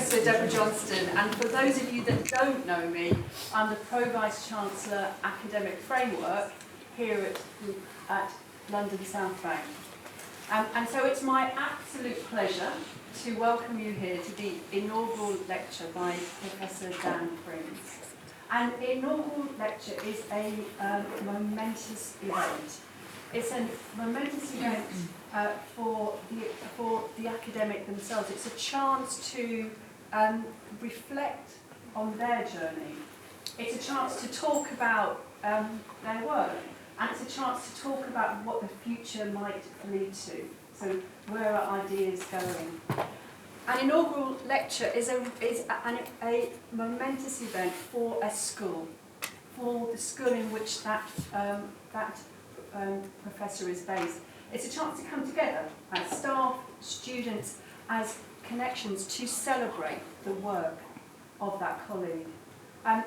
Professor Deborah Johnston, and for those of you that don't know me, I'm the Pro-Vice Chancellor Academic Framework here at London South Bank. And so it's my absolute pleasure to welcome you here to the inaugural lecture by Professor Dan Frings. An inaugural lecture is a momentous event. It's a momentous event for the academic themselves. It's a chance to reflect on their journey. It's a chance to talk about their work, and it's a chance to talk about what the future might lead to. So where are ideas going? An inaugural lecture is a momentous event for a school, for the school in which that professor is based. It's a chance to come together as staff, students, as connections to celebrate the work of that colleague.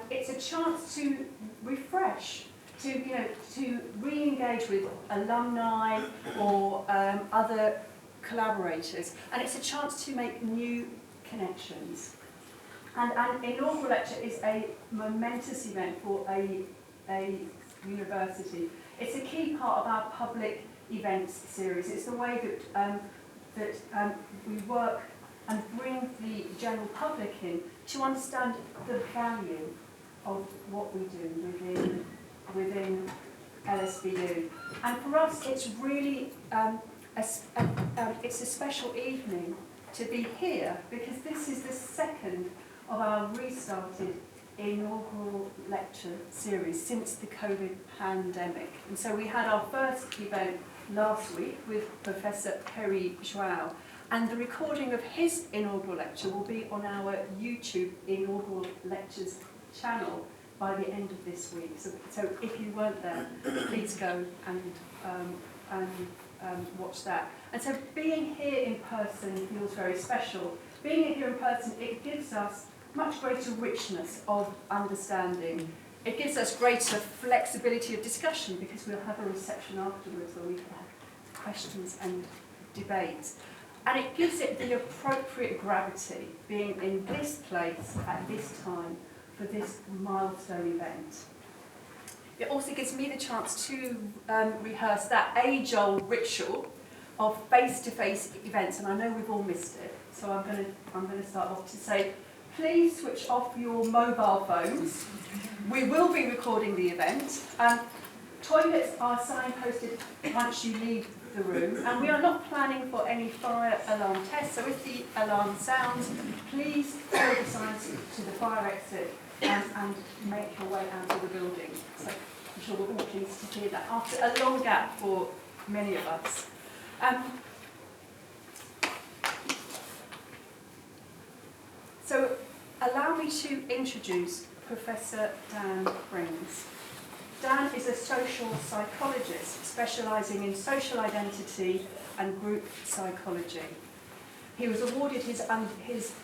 It's a chance to refresh, to re-engage with alumni or other collaborators, and it's a chance to make new connections. And an inaugural lecture is a momentous event for a university. It's a key part of our public events series. It's the way that we work and bring the general public in to understand the value of what we do within LSBU. And for us, it's really it's a special evening to be here, because this is the second of our restarted inaugural lecture series since the COVID pandemic. And so we had our first event last week with Professor Perry Joao, and the recording of his inaugural lecture will be on our YouTube Inaugural Lectures channel by the end of this week. So if you weren't there, please go and watch that. And so being here in person feels very special. Being here in person, it gives us much greater richness of understanding. It gives us greater flexibility of discussion, because we'll have a reception afterwards where we can have questions and debates. And it gives it the appropriate gravity, being in this place at this time for this milestone event. It also gives me the chance to rehearse that age-old ritual of face-to-face events, and I know we've all missed it, so I'm going to start off to say, please switch off your mobile phones. We will be recording the event. Toilets are signposted once you leave the room, and we are not planning for any fire alarm tests, so if the alarm sounds, please follow the signs to the fire exit and make your way out of the building. So I'm sure we're all pleased to hear that after a long gap for many of us. So allow me to introduce Professor Dan Frings. Dan is a social psychologist specialising in social identity and group psychology. He was awarded his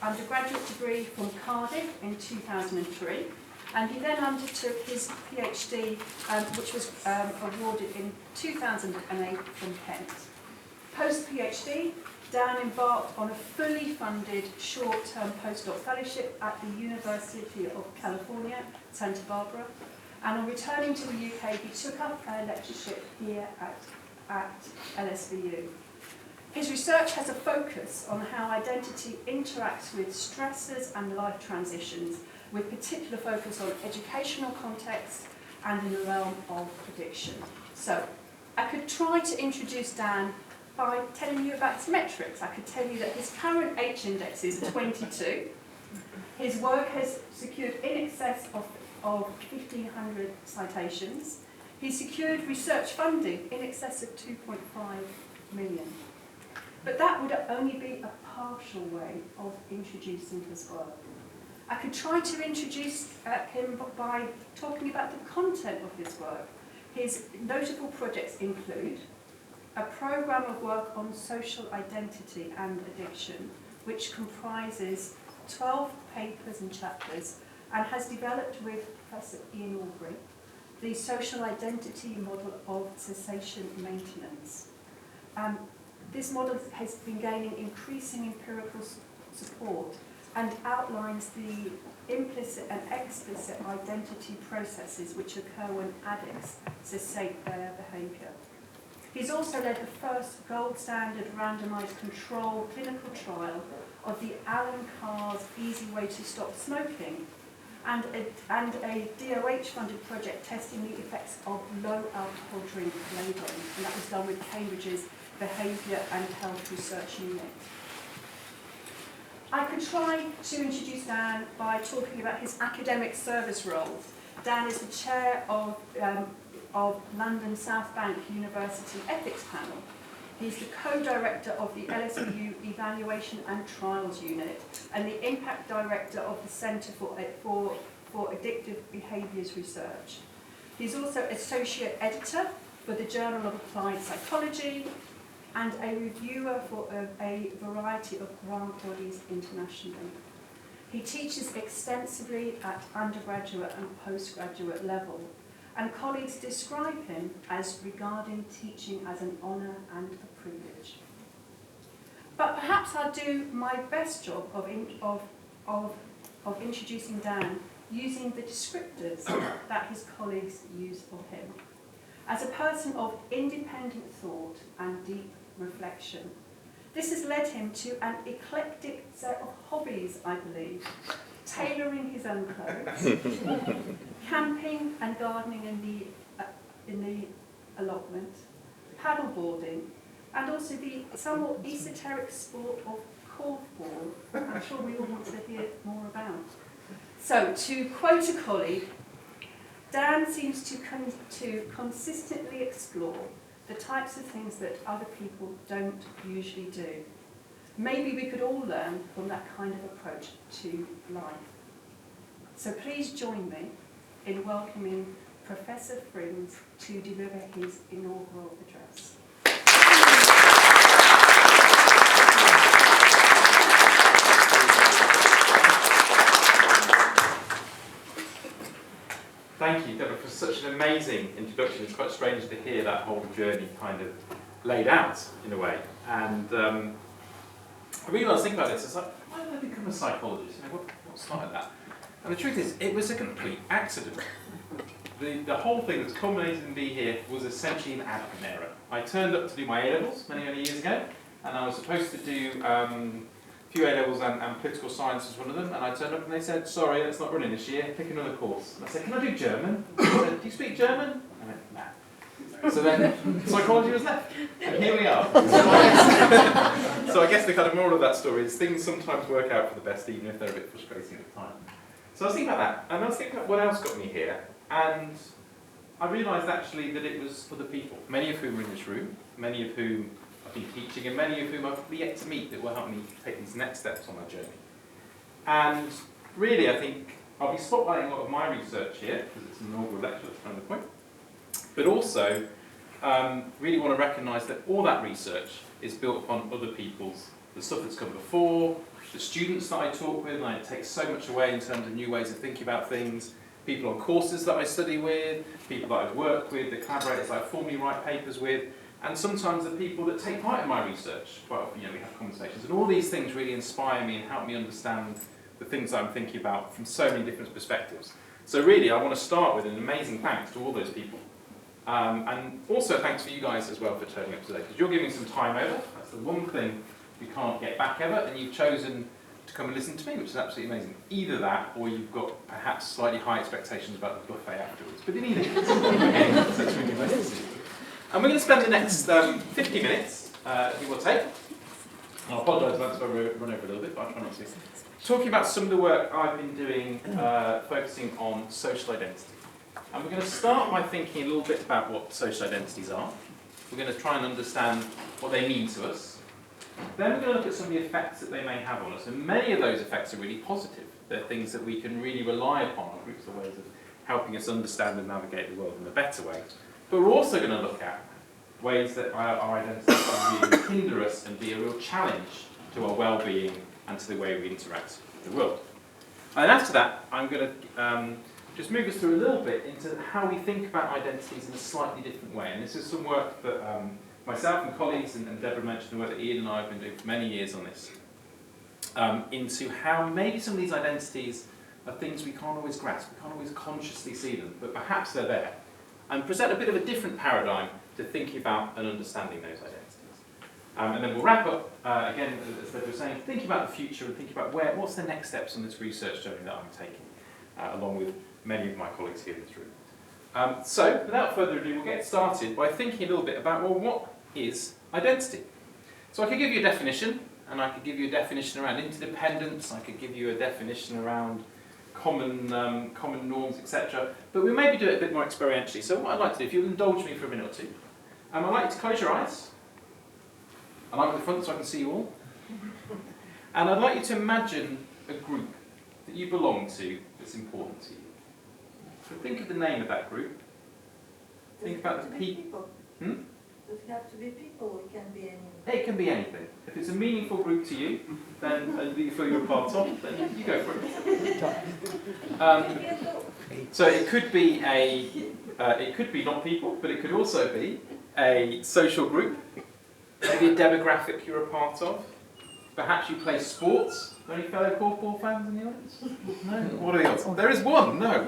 undergraduate degree from Cardiff in 2003, and he then undertook his PhD, which was awarded in 2008 from Kent. Post-PhD, Dan embarked on a fully funded short-term postdoc fellowship at the University of California, Santa Barbara, and on returning to the UK, he took up a lectureship here at LSBU. His research has a focus on how identity interacts with stressors and life transitions, with particular focus on educational context and in the realm of addiction. So, I could try to introduce Dan by telling you about his metrics. I could tell you that his current H-index is 22. His work has secured in excess of 1,500 citations. He's secured research funding in excess of 2.5 million. But that would only be a partial way of introducing his work. I could try to introduce him by talking about the content of his work. His notable projects include a programme of work on social identity and addiction, which comprises 12 papers and chapters, and has developed with Professor Inaugural the social identity model of cessation maintenance. This model has been gaining increasing empirical support and outlines the implicit and explicit identity processes which occur when addicts cessate their behaviour. He's also led the first gold standard randomised control clinical trial of the Alan Carr's Easy Way to Stop Smoking, and a DOH-funded project testing the effects of low alcohol drink labelling, and that was done with Cambridge's Behaviour and Health Research Unit. I could try to introduce Dan by talking about his academic service role. Dan is the chair of London South Bank University Ethics Panel. He's the co-director of the LSBU Evaluation and Trials Unit and the impact director of the Centre for Addictive Behaviours Research. He's also associate editor for the Journal of Applied Psychology and a reviewer for a variety of grant bodies internationally. He teaches extensively at undergraduate and postgraduate level, and colleagues describe him as regarding teaching as an honour and a privilege. But perhaps I'll do my best job of introducing Dan using the descriptors that his colleagues use of him. As a person of independent thought and deep reflection, this has led him to an eclectic set of hobbies, I believe. Tailoring his own clothes, camping and gardening in the allotment, paddleboarding, and also the somewhat esoteric sport of korfball. I'm sure we all want to hear more about. So, to quote a colleague, Dan seems to consistently explore the types of things that other people don't usually do. Maybe we could all learn from that kind of approach to life. So please join me in welcoming Professor Frings to deliver his inaugural address. Thank you, Deborah, for such an amazing introduction. It's quite strange to hear that whole journey kind of laid out in a way. And I really was thinking about this. It's like, why did I become a psychologist? You know, what started that? And the truth is, it was a complete accident. The whole thing that's culminated in me here was essentially an admin error. I turned up to do my A-levels many years ago, and I was supposed to do a few A-levels and political science was one of them, and I turned up and they said, sorry, that's not running this year, pick another course. And I said, can I do German? They said, do you speak German? I went, nah. So then psychology was left, and here we are. So I guess the kind of moral of that story is things sometimes work out for the best, even if they're a bit frustrating at the time. So I was thinking about that, and I was thinking about what else got me here, and I realised actually that it was other people, many of whom are in this room, many of whom I've been teaching, and many of whom I've yet to meet that will help me take these next steps on my journey. And really, I think I'll be spotlighting a lot of my research here, because it's an inaugural lecture, that's kind of the point. But also, really want to recognise that all that research is built upon other people's, the stuff that's come before, the students that I talk with, and I take so much away in terms of new ways of thinking about things, people on courses that I study with, people that I work with, the collaborators I formally write papers with, and sometimes the people that take part in my research. Quite often, we have conversations, and all these things really inspire me and help me understand the things I'm thinking about from so many different perspectives. So really, I want to start with an amazing thanks to all those people. And also thanks for you guys as well for turning up today, because you're giving some time over. That's the one thing you can't get back ever, and you've chosen to come and listen to me, which is absolutely amazing. Either that, or you've got perhaps slightly high expectations about the buffet afterwards. But in either case, it's really nice to see you. And we're going to spend the next 50 minutes, give or take. I'll apologise if I run over a little bit, but I'll try not to. Talking about some of the work I've been doing, focusing on social identity. And we're going to start by thinking a little bit about what social identities are. We're going to try and understand what they mean to us. Then we're going to look at some of the effects that they may have on us. And many of those effects are really positive. They're things that we can really rely upon, or groups of ways of helping us understand and navigate the world in a better way. But we're also going to look at ways that our identity can really hinder us and be a real challenge to our well-being and to the way we interact with the world. And after that, I'm going to just move us through a little bit into how we think about identities in a slightly different way. And this is some work that myself and colleagues, and Deborah mentioned the work that Ian and I have been doing for many years on this. into how maybe some of these identities are things we can't always grasp, we can't always consciously see them, but perhaps they're there, and present a bit of a different paradigm to thinking about and understanding those identities. And then we'll wrap up, again, as they were saying, thinking about the future and thinking about what's the next steps on this research journey that I'm taking, along with many of my colleagues here in this room. So, without further ado, we'll get started by thinking a little bit about, well, what is identity? So I could give you a definition, and I could give you a definition around interdependence, I could give you a definition around common norms, etc. But we'll maybe do it a bit more experientially. So what I'd like to do, if you'll indulge me for a minute or two, I'd like you to close your eyes. I'd like at the front so I can see you all. And I'd like you to imagine a group that you belong to that's important to you. So think of the name of that group. Think about the people. Does it have to be people? It can be anyone. It can be anything. If it's a meaningful group to you, then and you feel you're a part of, then you go for it. So it could be it could be not people, but it could also be a social group, maybe a demographic you're a part of. Perhaps you play sports. Are there any fellow korfball fans in the audience? No. What are the odds? There is one. No.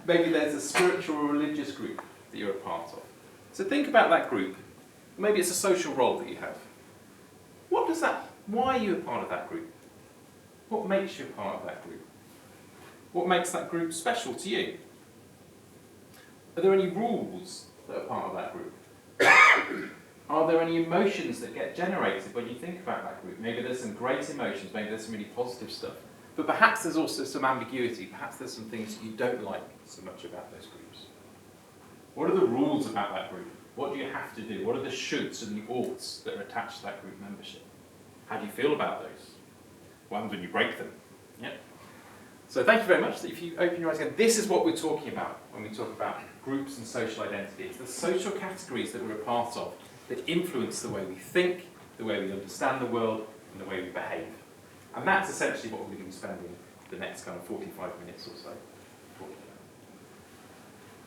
Maybe there's a spiritual or religious group that you're a part of. So think about that group. Maybe it's a social role that you have. Why are you a part of that group? What makes you a part of that group? What makes that group special to you? Are there any rules that are part of that group? Are there any emotions that get generated when you think about that group? Maybe there's some great emotions, maybe there's some really positive stuff. But perhaps there's also some ambiguity, perhaps there's some things that you don't like so much about those groups. What are the rules about that group? What do you have to do? What are the shoulds and the oughts that are attached to that group membership? How do you feel about those? What happens when you break them? Yeah. So thank you very much. If you open your eyes again, this is what we're talking about when we talk about groups and social identity. It's the social categories that we're a part of that influence the way we think, the way we understand the world, and the way we behave. And that's essentially what we're going to be spending the next kind of 45 minutes or so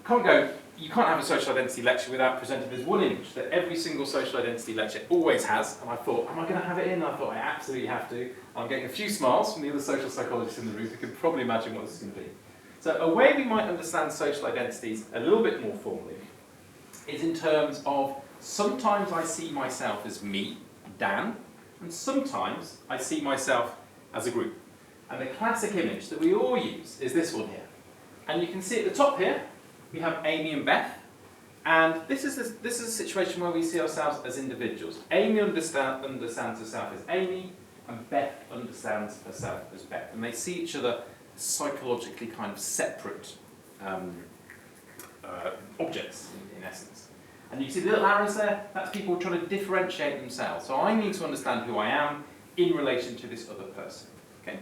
talking about. You can't have a social identity lecture without presenting this one image that every single social identity lecture always has. And I thought, am I going to have it in? And I thought, I absolutely have to. I'm getting a few smiles from the other social psychologists in the room who can probably imagine what this is going to be. So a way we might understand social identities a little bit more formally is in terms of sometimes I see myself as me, Dan, and sometimes I see myself as a group. And the classic image that we all use is this one here. And you can see at the top here, we have Amy and Beth. And this is a situation where we see ourselves as individuals. Amy understands herself as Amy, and Beth understands herself as Beth. And they see each other as psychologically kind of separate objects, in essence. And you see the little arrows there? That's people trying to differentiate themselves. So I need to understand who I am in relation to this other person. Okay?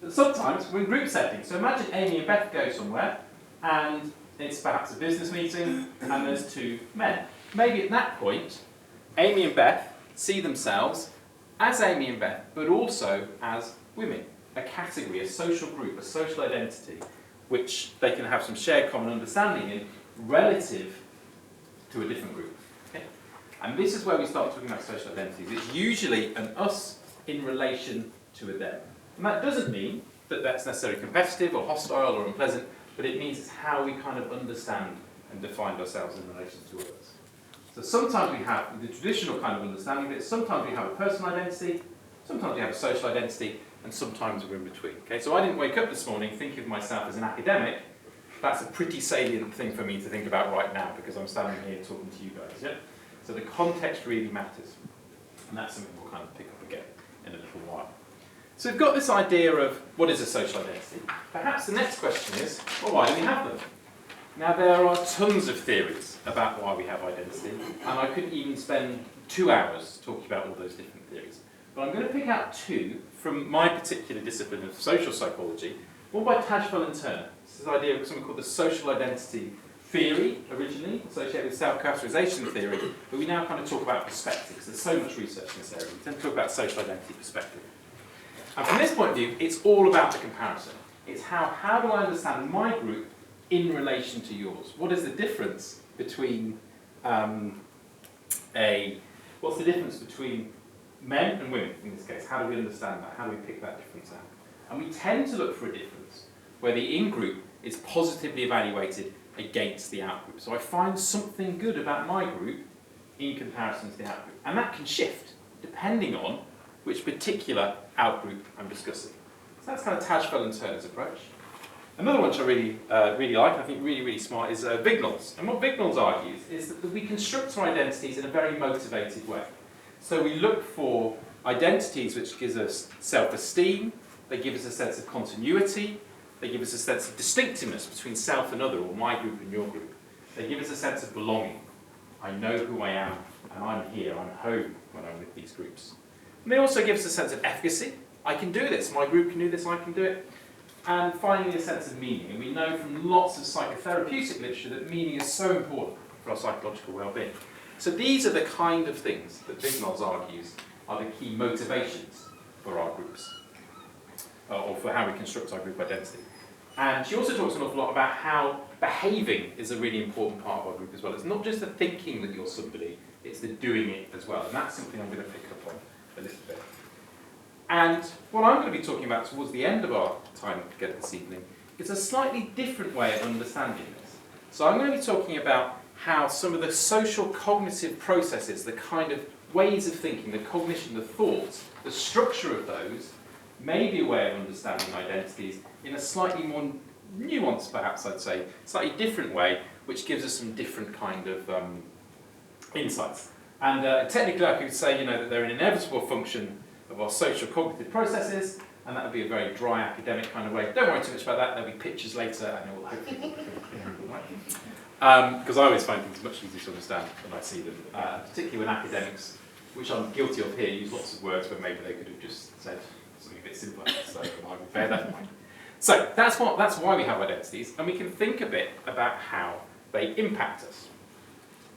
But sometimes we're in group settings. So imagine Amy and Beth go somewhere, and it's perhaps a business meeting, and there's two men. Maybe at that point, Amy and Beth see themselves as Amy and Beth, but also as women. A category, a social group, a social identity, which they can have some shared common understanding in relative to a different group. Okay? And this is where we start talking about social identities. It's usually an us in relation to a them. And that doesn't mean that that's necessarily competitive or hostile or unpleasant, but it means it's how we kind of understand and define ourselves in relation to others. So sometimes we have the traditional kind of understanding of it, sometimes we have a personal identity, sometimes we have a social identity, and sometimes we're in between. Okay? So I didn't wake up this morning thinking of myself as an academic. That's a pretty salient thing for me to think about right now because I'm standing here talking to you guys. Yeah? So the context really matters. And that's something we'll kind of pick up again in a little while. So we've got this idea of what is a social identity. Perhaps the next question is, well, why do we have them? Now there are tons of theories about why we have identity, and I could even spend 2 hours talking about all those different theories. But I'm going to pick out two from my particular discipline of social psychology, one by Tajfel and Turner. This is the idea of something called the social identity theory, originally associated with self-characterization theory, but we now kind of talk about perspectives. There's so much research in this area. We tend to talk about social identity perspective. And from this point of view, it's all about the comparison. It's how do I understand my group in relation to yours? What is the difference between well, What's the difference between men and women in this case? How do we understand that? How do we pick that difference out? And we tend to look for a difference where the in-group is positively evaluated against the out-group. So I find something good about my group in comparison to the out-group. And that can shift depending on which particular out-group I'm discussing. So that's kind of Tajfel and Turner's approach. Another one which I really like, I think really smart, is Vignall's. And what Vignall's argues is that we construct our identities in a very motivated way. So we look for identities which gives us self-esteem, they give us a sense of continuity, they give us a sense of distinctiveness between self and other, or my group and your group. They give us a sense of belonging. I know who I am, and I'm here, I'm home when I'm with these groups. And they also give us a sense of efficacy. I can do this, my group can do this, I can do it. And finally, a sense of meaning. And we know from lots of psychotherapeutic literature that meaning is so important for our psychological well-being. So these are the kind of things that Vignall's argues are the key motivations for our groups, or for how we construct our group identity. And she also talks an awful lot about how behaving is a really important part of our group as well. It's not just the thinking that you're somebody, it's the doing it as well. And that's something I'm going to pick up on a little bit. And what I'm going to be talking about towards the end of our time together this evening is a slightly different way of understanding this. So I'm going to be talking about how some of the social cognitive processes, the kind of ways of thinking, the cognition, the thoughts, the structure of those, may be a way of understanding identities in a slightly more nuanced, perhaps I'd say, slightly different way, which gives us some different kind of insights. And technically I could say, that they're an inevitable function of our social cognitive processes, and that would be a very dry academic kind of way. Don't worry too much about that, there'll be pictures later, and it will hopefully because I always find things much easier to understand when I see them, particularly when academics, which I'm guilty of here, use lots of words when maybe they could have just said something a bit simpler, so I will bear that in mind. So that's why we have identities, and we can think a bit about how they impact us.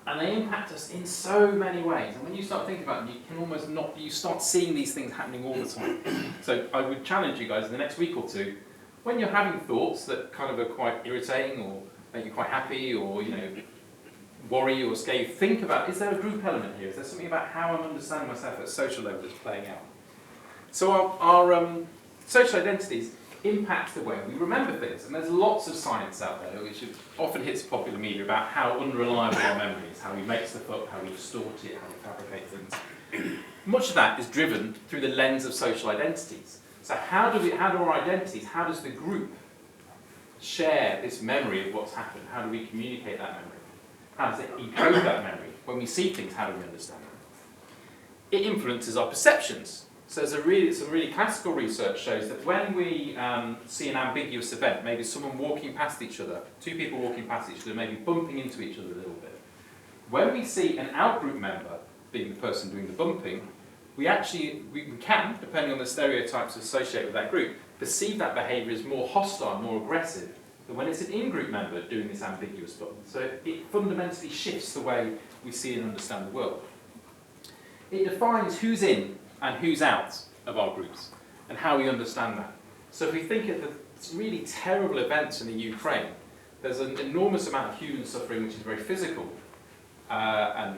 And they impact us in so many ways. And when you start thinking about them, you can almost you start seeing these things happening all the time. So I would challenge you guys in the next week or two, when you're having thoughts that kind of are quite irritating or make you quite happy or, worry or scare you, think about, is there a group element here? Is there something about how I'm understanding myself at a social level that's playing out? So our social identities impact the way we remember things. And there's lots of science out there, which often hits popular media, about how unreliable our memory is, how we make stuff up, how we distort it, how we fabricate things. Much of that is driven through the lens of social identities. So how do our identities, how does the group share this memory of what's happened? How do we communicate that memory? How does it encode that memory? When we see things, how do we understand them? It influences our perceptions. So some really classical research shows that when we see an ambiguous event, maybe someone walking past each other, two people walking past each other, maybe bumping into each other a little bit, when we see an out-group member, being the person doing the bumping, we can, depending on the stereotypes associated with that group, perceive that behaviour as more hostile, more aggressive, than when it's an in-group member doing this ambiguous bump. So it fundamentally shifts the way we see and understand the world. It defines who's in and who's out of our groups, and how we understand that. So if we think of the really terrible events in the Ukraine, there's an enormous amount of human suffering which is very physical and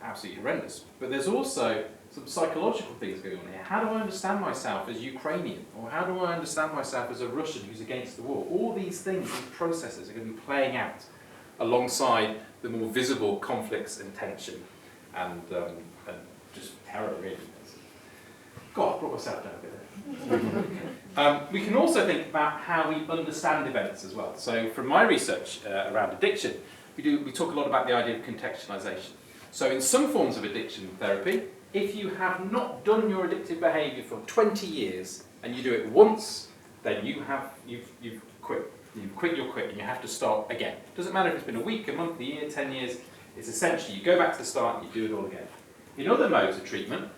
absolutely horrendous. But there's also some psychological things going on here. How do I understand myself as Ukrainian? Or how do I understand myself as a Russian who's against the war? All these things, these processes are going to be playing out alongside the more visible conflicts and tension and just terror, really. God, I brought myself down a bit there. We can also think about how we understand events as well. So from my research around addiction, we talk a lot about the idea of contextualization. So in some forms of addiction therapy, if you have not done your addictive behaviour for 20 years and you do it once, then you've quit. You've quit your quit and you have to start again. Doesn't matter if it's been a week, a month, a year, 10 years, it's essentially you go back to the start and you do it all again. In other modes of treatment,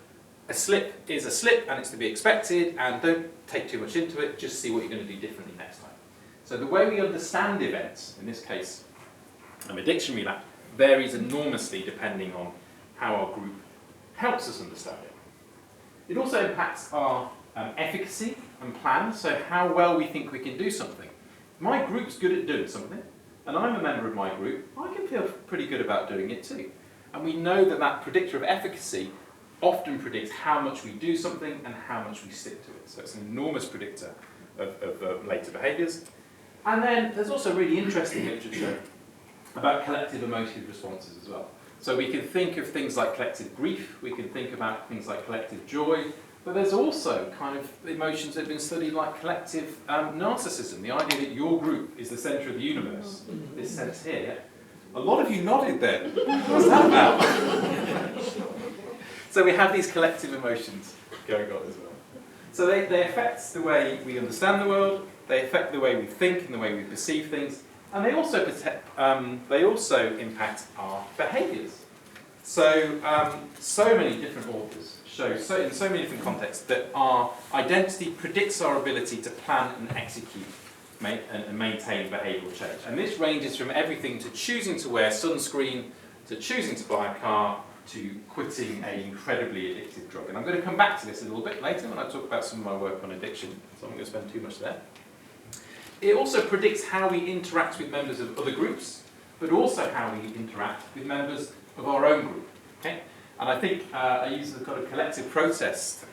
a slip is a slip and it's to be expected, and don't take too much into it, just see what you're going to do differently next time. So the way we understand events, in this case addiction relapse, varies enormously depending on how our group helps us understand it. It also impacts our efficacy and plans, so how well we think we can do something. My group's good at doing something, and I'm a member of my group, I can feel pretty good about doing it too. And we know that that predictor of efficacy often predicts how much we do something and how much we stick to it. So it's an enormous predictor of later behaviours. And then there's also really interesting literature about collective emotive responses as well. So we can think of things like collective grief, we can think about things like collective joy, but there's also kind of emotions that have been studied like collective narcissism, the idea that your group is the centre of the universe, this sense here. A lot of you nodded there. What's that about? So we have these collective emotions going on as well. So they affect the way we understand the world, they affect the way we think and the way we perceive things, and they also impact our behaviours. So, so many different authors show, in so many different contexts, that our identity predicts our ability to plan and execute and maintain behavioural change. And this ranges from everything to choosing to wear sunscreen, to choosing to buy a car, to quitting an incredibly addictive drug. And I'm going to come back to this a little bit later when I talk about some of my work on addiction, so I'm not going to spend too much there. It also predicts how we interact with members of other groups, but also how we interact with members of our own group. Okay? And I think I use the kind of collective protest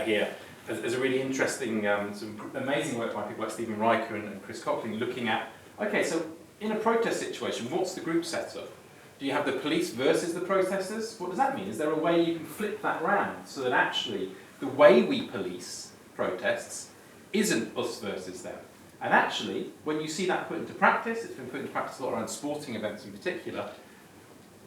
here as a really interesting, some amazing work by people like Stephen Riker and Chris Cochran looking at, okay, so in a protest situation, what's the group setup? Do you have the police versus the protesters? What does that mean? Is there a way you can flip that round so that actually the way we police protests isn't us versus them? And actually, when you see that put into practice, it's been put into practice a lot around sporting events in particular,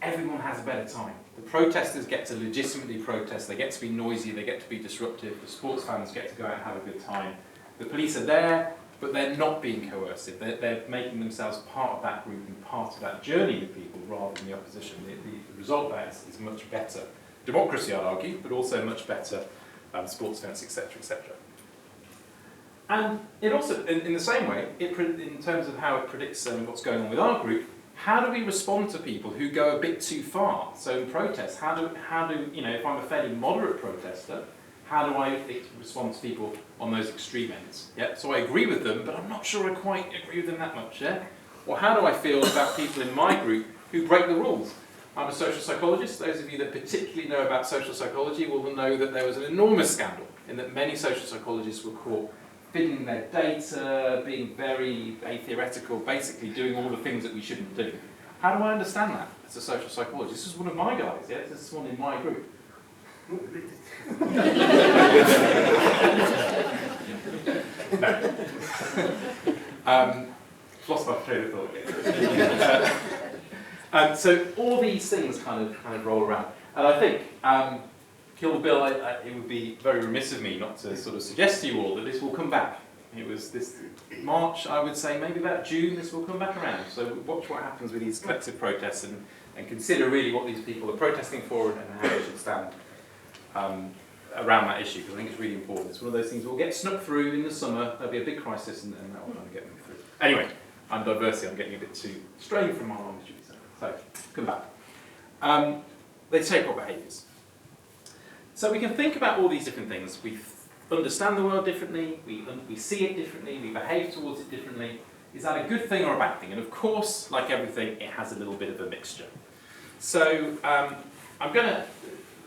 everyone has a better time. The protesters get to legitimately protest, they get to be noisy, they get to be disruptive, the sports fans get to go out and have a good time. The police are there, but they're not being coercive. They're making themselves part of that group and part of that journey with people rather than the opposition. The result of that is much better democracy, I'd argue, but also much better sports events, etc., etc. And it also, in the same way, in terms of how it predicts what's going on with our group, how do we respond to people who go a bit too far? So in protests, how do if I'm a fairly moderate protester, how do I respond to people on those extreme ends? Yeah, so I agree with them, but I'm not sure I quite agree with them that much. Yeah, or how do I feel about people in my group who break the rules? I'm a social psychologist. Those of you that particularly know about social psychology will know that there was an enormous scandal in that many social psychologists were caught fiddling their data, being very theoretical, basically doing all the things that we shouldn't do. How do I understand that as a social psychologist? This is one of my guys, yeah? This is one in my group. Lost my train of thought. So all these things kind of roll around. And I think, Kill Bill, it would be very remiss of me not to sort of suggest to you all that this will come back. It was this March, I would say, maybe about June, this will come back around. So watch what happens with these collective protests and consider really what these people are protesting for and how they should stand around that issue, because I think it's really important. It's one of those things that will get snuck through in the summer, there'll be a big crisis and that will kind of get them through. Anyway, I'm diversity, I'm getting a bit too strained from my arm, should we say. So, come back. They take what behaviours. So we can think about all these different things. We understand the world differently, we see it differently, we behave towards it differently. Is that a good thing or a bad thing? And of course, like everything, it has a little bit of a mixture. So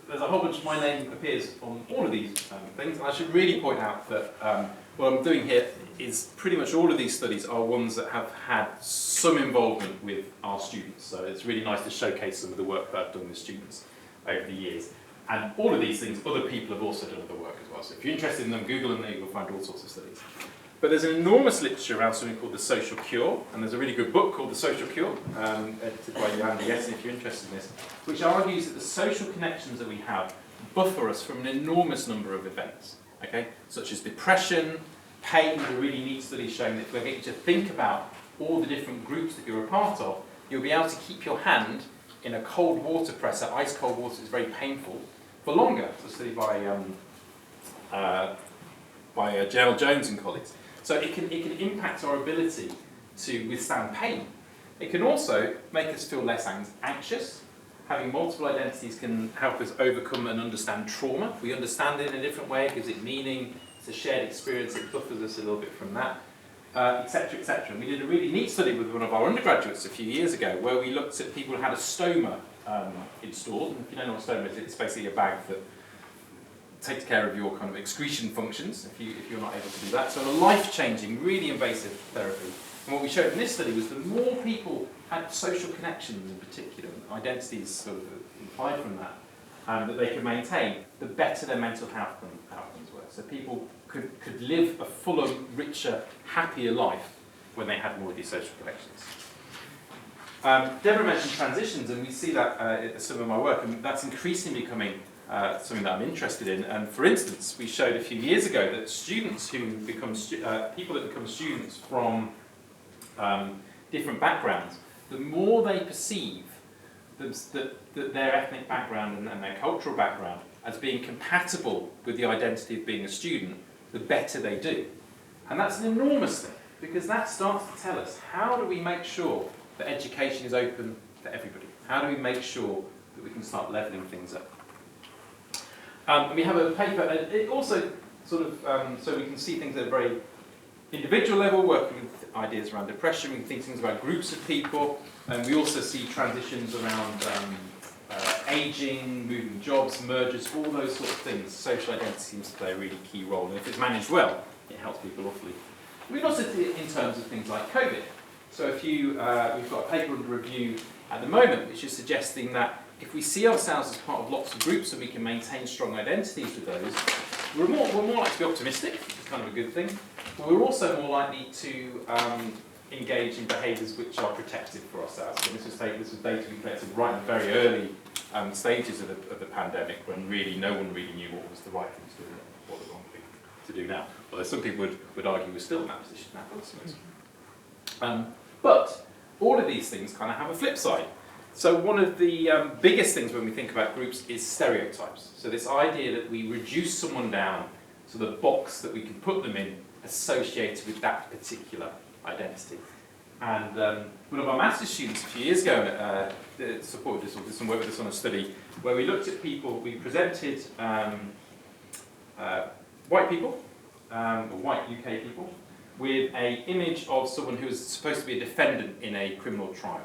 there's a whole bunch of my name appears on all of these things, and I should really point out that what I'm doing here is pretty much all of these studies are ones that have had some involvement with our students. So it's really nice to showcase some of the work that I've done with students over the years. And all of these things, other people have also done other work as well. So if you're interested in them, Google them, there you'll find all sorts of studies. But there's an enormous literature around something called the social cure, and there's a really good book called The Social Cure, edited by Andy Essen, if you're interested in this, which argues that the social connections that we have buffer us from an enormous number of events, okay? Such as depression, pain. There are really neat studies showing that if we get you to think about all the different groups that you're a part of, you'll be able to keep your hand in a cold water presser. Ice cold water is very painful for longer. It's a study by Gerald Jones and colleagues. So it can impact our ability to withstand pain. It can also make us feel less anxious. Having multiple identities can help us overcome and understand trauma. We understand it in a different way, it gives it meaning, it's a shared experience, it buffers us a little bit from that. etc., etc. And we did a really neat study with one of our undergraduates a few years ago where we looked at people who had a stoma installed. And if you don't know what stoma is, it's basically a bag that takes care of your kind of excretion functions if you're not able to do that. So a life-changing, really invasive therapy. And what we showed in this study was the more people had social connections in particular, identities sort of implied from that, that they could maintain, the better their mental health outcomes were. So people could live a fuller, richer, happier life when they had more of these social connections. Deborah mentioned transitions, and we see that in some of my work, and that's increasingly becoming something that I'm interested in. And for instance, we showed a few years ago that students who become people that become students from different backgrounds, the more they perceive that their ethnic background and their cultural background as being compatible with the identity of being a student, the better they do. And that's an enormous thing, because that starts to tell us, how do we make sure that education is open to everybody? How do we make sure that we can start levelling things up? And we have a paper, and it also sort of, so we can see things at a very individual level, working with ideas around depression, we can think things about groups of people, and we also see transitions around aging, moving jobs, mergers, all those sort of things. Social identity seems to play a really key role, and if it's managed well, it helps people awfully. We can also see it in terms of things like COVID. So if we've got a paper under review at the moment, which is suggesting that if we see ourselves as part of lots of groups and we can maintain strong identities with those, we're more likely to be optimistic, which is kind of a good thing, but we're also more likely to engage in behaviours which are protective for ourselves. And this was data we collected right in the very early stages of the pandemic, when really no one really knew what was the right thing to do and what the wrong thing to do now. Although some people would argue we're still in that position now. But all of these things kind of have a flip side. So one of the biggest things when we think about groups is stereotypes. So this idea that we reduce someone down to the box that we can put them in associated with that particular identity. And one of our master's students a few years ago supported this, or did some work with us on a study where we looked at people, we presented white people, or white UK people, with an image of someone who was supposed to be a defendant in a criminal trial.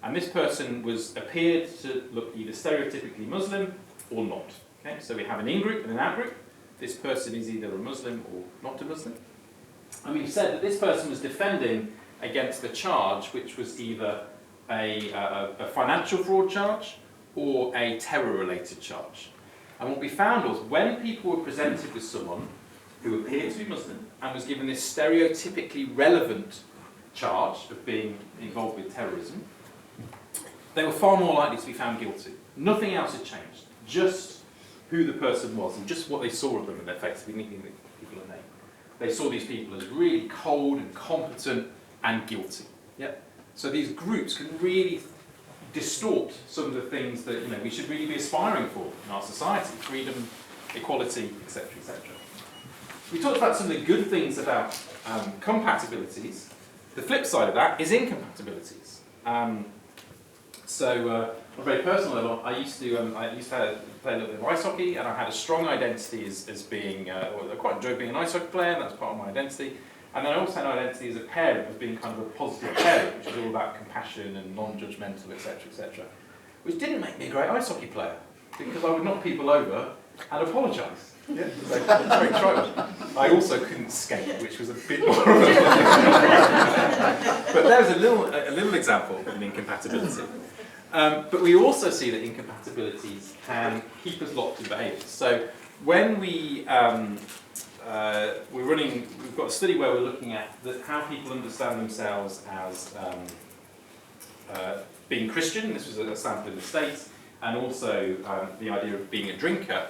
And this person appeared to look either stereotypically Muslim or not. Okay? So we have an in-group and an out-group. This person is either a Muslim or not a Muslim. And we've said that this person was defending against a charge which was either a financial fraud charge or a terror-related charge. And what we found was when people were presented with someone who appeared to be Muslim and was given this stereotypically relevant charge of being involved with terrorism, they were far more likely to be found guilty. Nothing else had changed, just who the person was and just what they saw of them and their faces. We need to give people a name. They saw these people as really cold and competent and guilty. Yep. So these groups can really distort some of the things that we should really be aspiring for in our society: freedom, equality, etc., etc. We talked about some of the good things about compatibilities. The flip side of that is incompatibilities. So, on a very personal level, I used to play a little bit of ice hockey, and I had a strong identity as being, I quite enjoyed being an ice hockey player, and that's part of my identity. And then I also had an identity as a parent, as being kind of a positive parent, which is all about compassion and non-judgmental, etc., etc. Which didn't make me a great ice hockey player, because I would knock people over and apologise. Yeah, so very tribal. I also couldn't skate, which was a bit more of a but there's a little example of an incompatibility. But we also see that incompatibilities can keep us locked in behaviours. So when we've got a study where we're looking at how people understand themselves as being Christian. This was a sample in the States, and also the idea of being a drinker.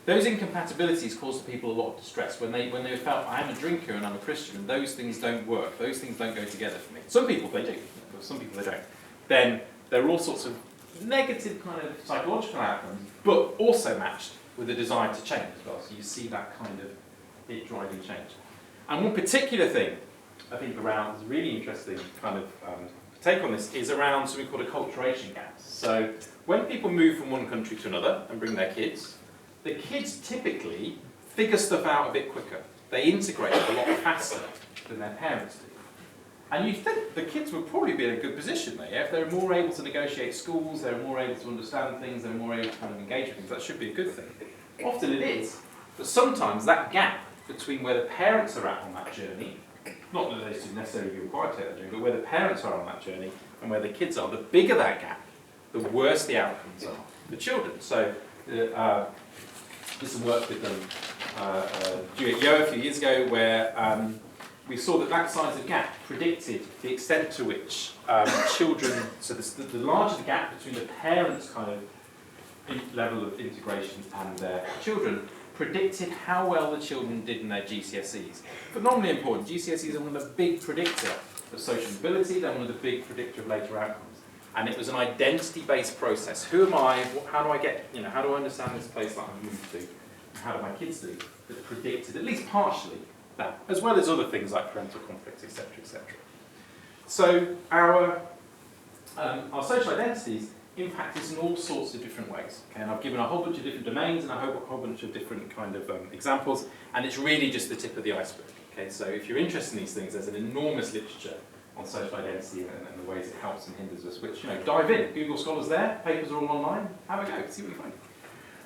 Those incompatibilities cause people a lot of distress when they felt, I'm a drinker and I'm a Christian, and those things don't work. Those things don't go together for me. Some people they do, but some people they don't. Then there are all sorts of negative kind of psychological outcomes, but also matched with a desire to change as well. So you see that kind of it driving change. And one particular thing I think around is really interesting kind of take on this is around something called acculturation gaps. So when people move from one country to another and bring their kids, the kids typically figure stuff out a bit quicker. They integrate a lot faster than their parents do. And you think the kids would probably be in a good position there, yeah? If they're more able to negotiate schools, they're more able to understand things, they're more able to kind of engage with things, that should be a good thing. Often it is, but sometimes that gap between where the parents are at on that journey, not that they should necessarily be required to take that journey, but where the parents are on that journey and where the kids are, the bigger that gap, the worse the outcomes are for children. So, did some work with them due at Yo a few years ago where we saw that size of gap predicted the extent to which children, so the larger the gap between the parents' kind of level of integration and their children, predicted how well the children did in their GCSEs. Phenomenally important. GCSEs are one of the big predictor of social mobility, they're one of the big predictor of later outcomes. And it was an identity-based process. Who am I? How do I get, how do I understand this place that I'm moving to? And how do my kids do? That predicted, at least partially, that, as well as other things like parental conflicts, etc., etc. So our social identities impact us in all sorts of different ways. Okay? And I've given a whole bunch of different domains and a whole bunch of different kind of examples, and it's really just the tip of the iceberg. Okay? So if you're interested in these things, there's an enormous literature on social identity and the ways it helps and hinders us, which, dive in. Google Scholar's there, papers are all online, have a go, see what you find.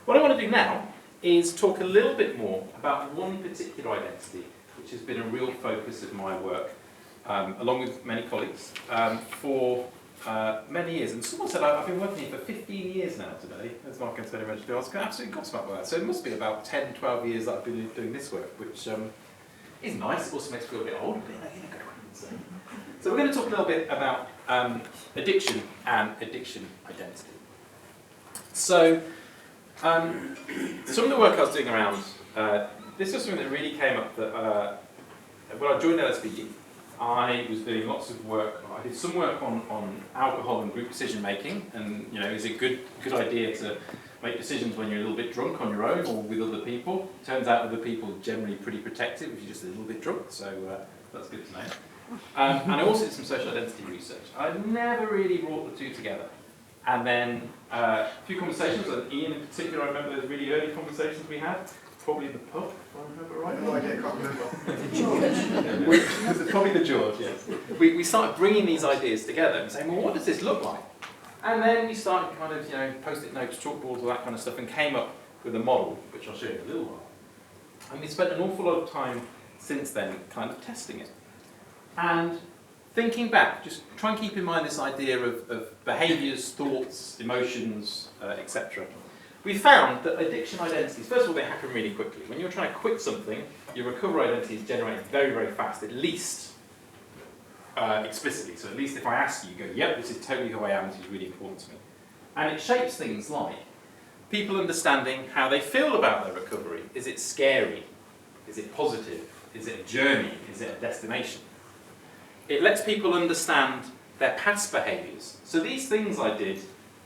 What I want to do now is talk a little bit more about one particular identity, which has been a real focus of my work, along with many colleagues, for many years. And someone said, I've been working here for 15 years now today, as Mark and Tony mentioned. I was absolutely gobsmacked by that. So it must be about 10, 12 years that I've been doing this work, which is nice. It also makes me feel a bit old. So we're going to talk a little bit about addiction and addiction identity. So some of the work I was doing around, this was something that really came up that when I joined LSBU, I was doing lots of work. I did some work on alcohol and group decision making, and is it a good idea to make decisions when you're a little bit drunk on your own or with other people? Turns out other people are generally pretty protective if you're just a little bit drunk, so that's good to know. And I also did some social identity research. I never really brought the two together. And then a few conversations, and Ian in particular, I remember those really early conversations we had, probably in the pub, if I remember right. No idea, can't remember. Probably the George, yes. We started bringing these ideas together and saying, well, what does this look like? And then we started kind of, post-it notes, chalkboards, all that kind of stuff, and came up with a model, which I'll show you in a little while. And we spent an awful lot of time since then kind of testing it. And thinking back, just try and keep in mind this idea of behaviours, thoughts, emotions, etc. We found that addiction identities, first of all, they happen really quickly. When you're trying to quit something, your recovery identity is generated very, very fast, at least explicitly. So at least if I ask you, you go, yep, this is totally who I am, this is really important to me. And it shapes things like people understanding how they feel about their recovery. Is it scary? Is it positive? Is it a journey? Is it a destination? It lets people understand their past behaviours. So these things I did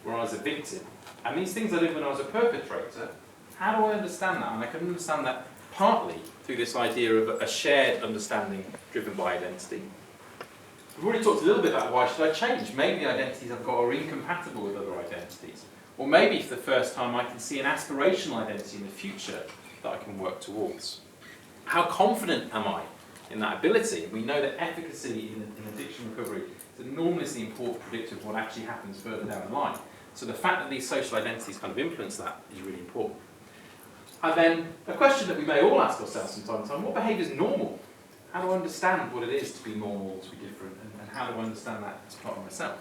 when I was a victim, and these things I did when I was a perpetrator, how do I understand that? And I can understand that partly through this idea of a shared understanding driven by identity. We've already talked a little bit about why should I change. Maybe the identities I've got are incompatible with other identities. Or maybe for the first time I can see an aspirational identity in the future that I can work towards. How confident am I in that ability? We know that efficacy in addiction recovery is an enormously important predictor of what actually happens further down the line. So the fact that these social identities kind of influence that is really important. And then a question that we may all ask ourselves from time to time, what behaviour is normal? How do I understand what it is to be normal, to be different, and how do I understand that as part of myself?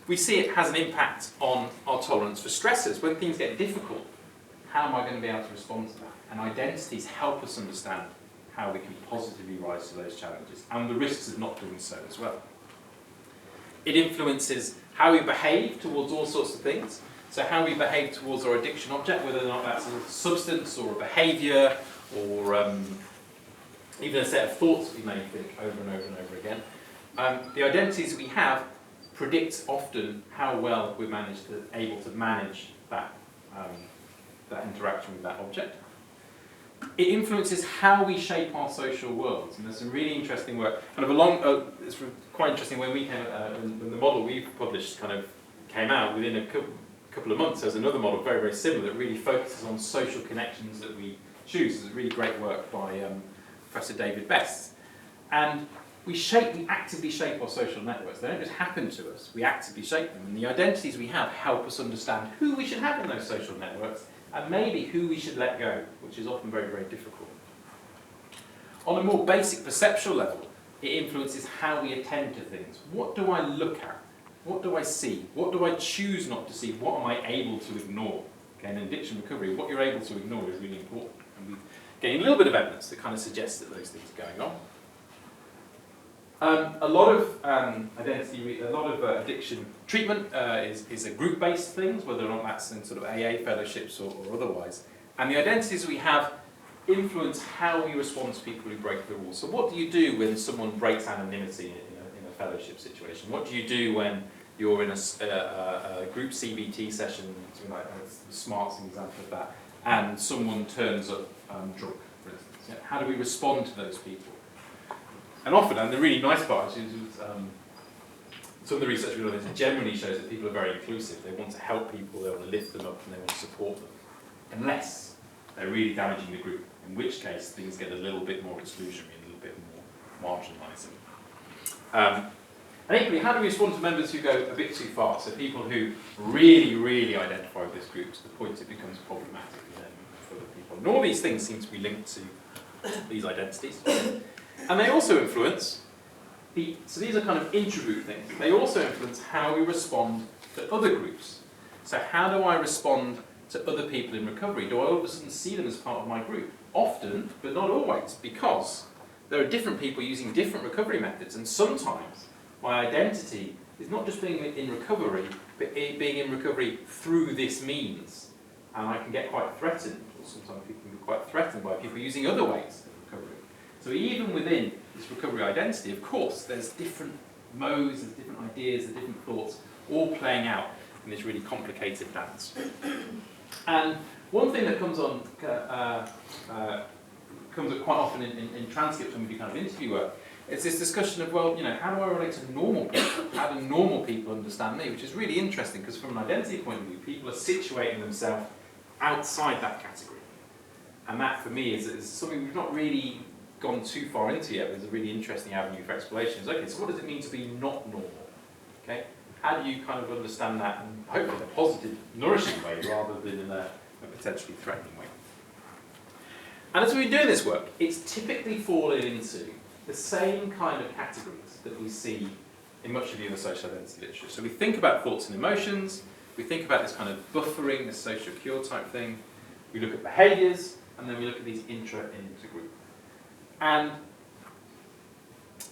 We see it has an impact on our tolerance for stressors. When things get difficult, how am I going to be able to respond to that? And identities help us understand how we can positively rise to those challenges, and the risks of not doing so as well. It influences how we behave towards all sorts of things. So how we behave towards our addiction object, whether or not that's a substance or a behaviour or even a set of thoughts we may think over and over and over again. The identities we have predict often how well we're able to manage that, that interaction with that object. It influences how we shape our social worlds, and there's some really interesting work. Kind of it's quite interesting when we came, when the model we published kind of came out. Within a couple of months, there's another model very, very similar that really focuses on social connections that we choose. It's really great work by Professor David Best, And we actively shape our social networks. They don't just happen to us, we actively shape them. And the identities we have help us understand who we should have in those social networks and maybe who we should let go, which is often very, very difficult. On a more basic perceptual level, it influences how we attend to things. What do I look at? What do I see? What do I choose not to see? What am I able to ignore? Okay, in addiction recovery, what you're able to ignore is really important. And we've gained a little bit of evidence that kind of suggests that those things are going on. A lot of addiction treatment is a group-based thing, whether or not that's in sort of AA fellowships or otherwise. And the identities we have influence how we respond to people who break the rules. So what do you do when someone breaks anonymity in a fellowship situation? What do you do when you're in a group CBT session, something like SMART's an example of that, and someone turns up drunk, for instance? Yeah? How do we respond to those people? And often, and the really nice part is some of the research we've done is it generally shows that people are very inclusive. They want to help people, they want to lift them up, and they want to support them. Unless they're really damaging the group, in which case things get a little bit more exclusionary, a little bit more marginalising. And equally, how do we respond to members who go a bit too far? So people who really, really identify with this group to the point it becomes problematic for other people. And all these things seem to be linked to these identities. And they also influence, so these are kind of intra-group things, they also influence how we respond to other groups. So how do I respond to other people in recovery? Do I all of a sudden see them as part of my group? Often, but not always, because there are different people using different recovery methods, and sometimes my identity is not just being in recovery, but being in recovery through this means. And I can get quite threatened, or sometimes people can be quite threatened by people using other ways of recovery. So even within this recovery identity, of course, there's different modes, there's different ideas, there's different thoughts, all playing out in this really complicated dance. And one thing that comes up quite often in transcripts when we do kind of interview work, is this discussion of, well, how do I relate to normal people? How do normal people understand me? Which is really interesting, because from an identity point of view, people are situating themselves outside that category. And that, for me, is something we've not really gone too far into yet, but it's a really interesting avenue for exploration. Is, okay, so what does it mean to be not normal? Okay? How do you kind of understand that in hopefully a positive, nourishing way, rather than in a potentially threatening way? And as we're doing this work, it's typically fallen into the same kind of categories that we see in much of the other social identity literature. So we think about thoughts and emotions, we think about this kind of buffering, this social cure type thing, we look at behaviours, and then we look at these inter-group. And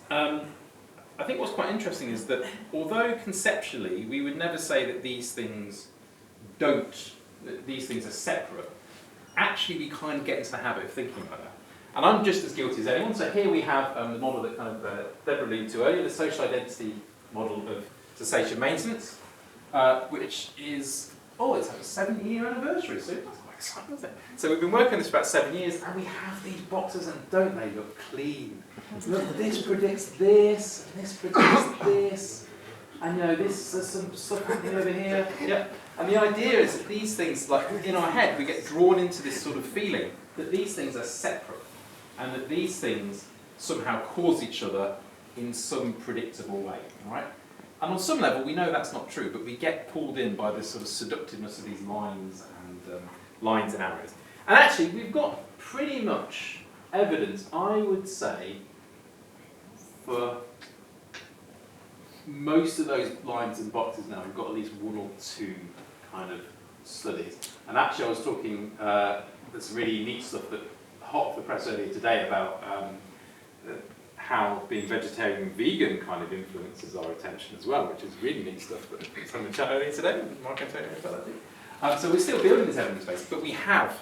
I think what's quite interesting is that although conceptually we would never say that these things are separate, actually we kind of get into the habit of thinking about that. And I'm just as guilty as anyone. So here we have the model that kind of Deborah alluded to earlier, the social identity model of cessation maintenance, which is, it's like a 7-year anniversary, so that's quite exciting, isn't it? So we've been working on this for about 7 years, and we have these boxes, and don't they look clean? Look, this predicts this, and this predicts this, and there's some stuff happening over here. Yep. And the idea is that these things, like in our head, we get drawn into this sort of feeling that these things are separate, and that these things somehow cause each other in some predictable way, right? And on some level, we know that's not true, but we get pulled in by this sort of seductiveness of these lines and arrows. And actually, we've got pretty much evidence, I would say, for most of those lines and boxes now. We've got at least 1 or 2 kind of studies. And actually, I was talking, there's some really neat stuff that hot off the press earlier today about how being vegetarian and vegan kind of influences our attention as well, which is really neat stuff that was on the chat earlier today. Mark and Tony about that too. So we're still building this evidence base, but we have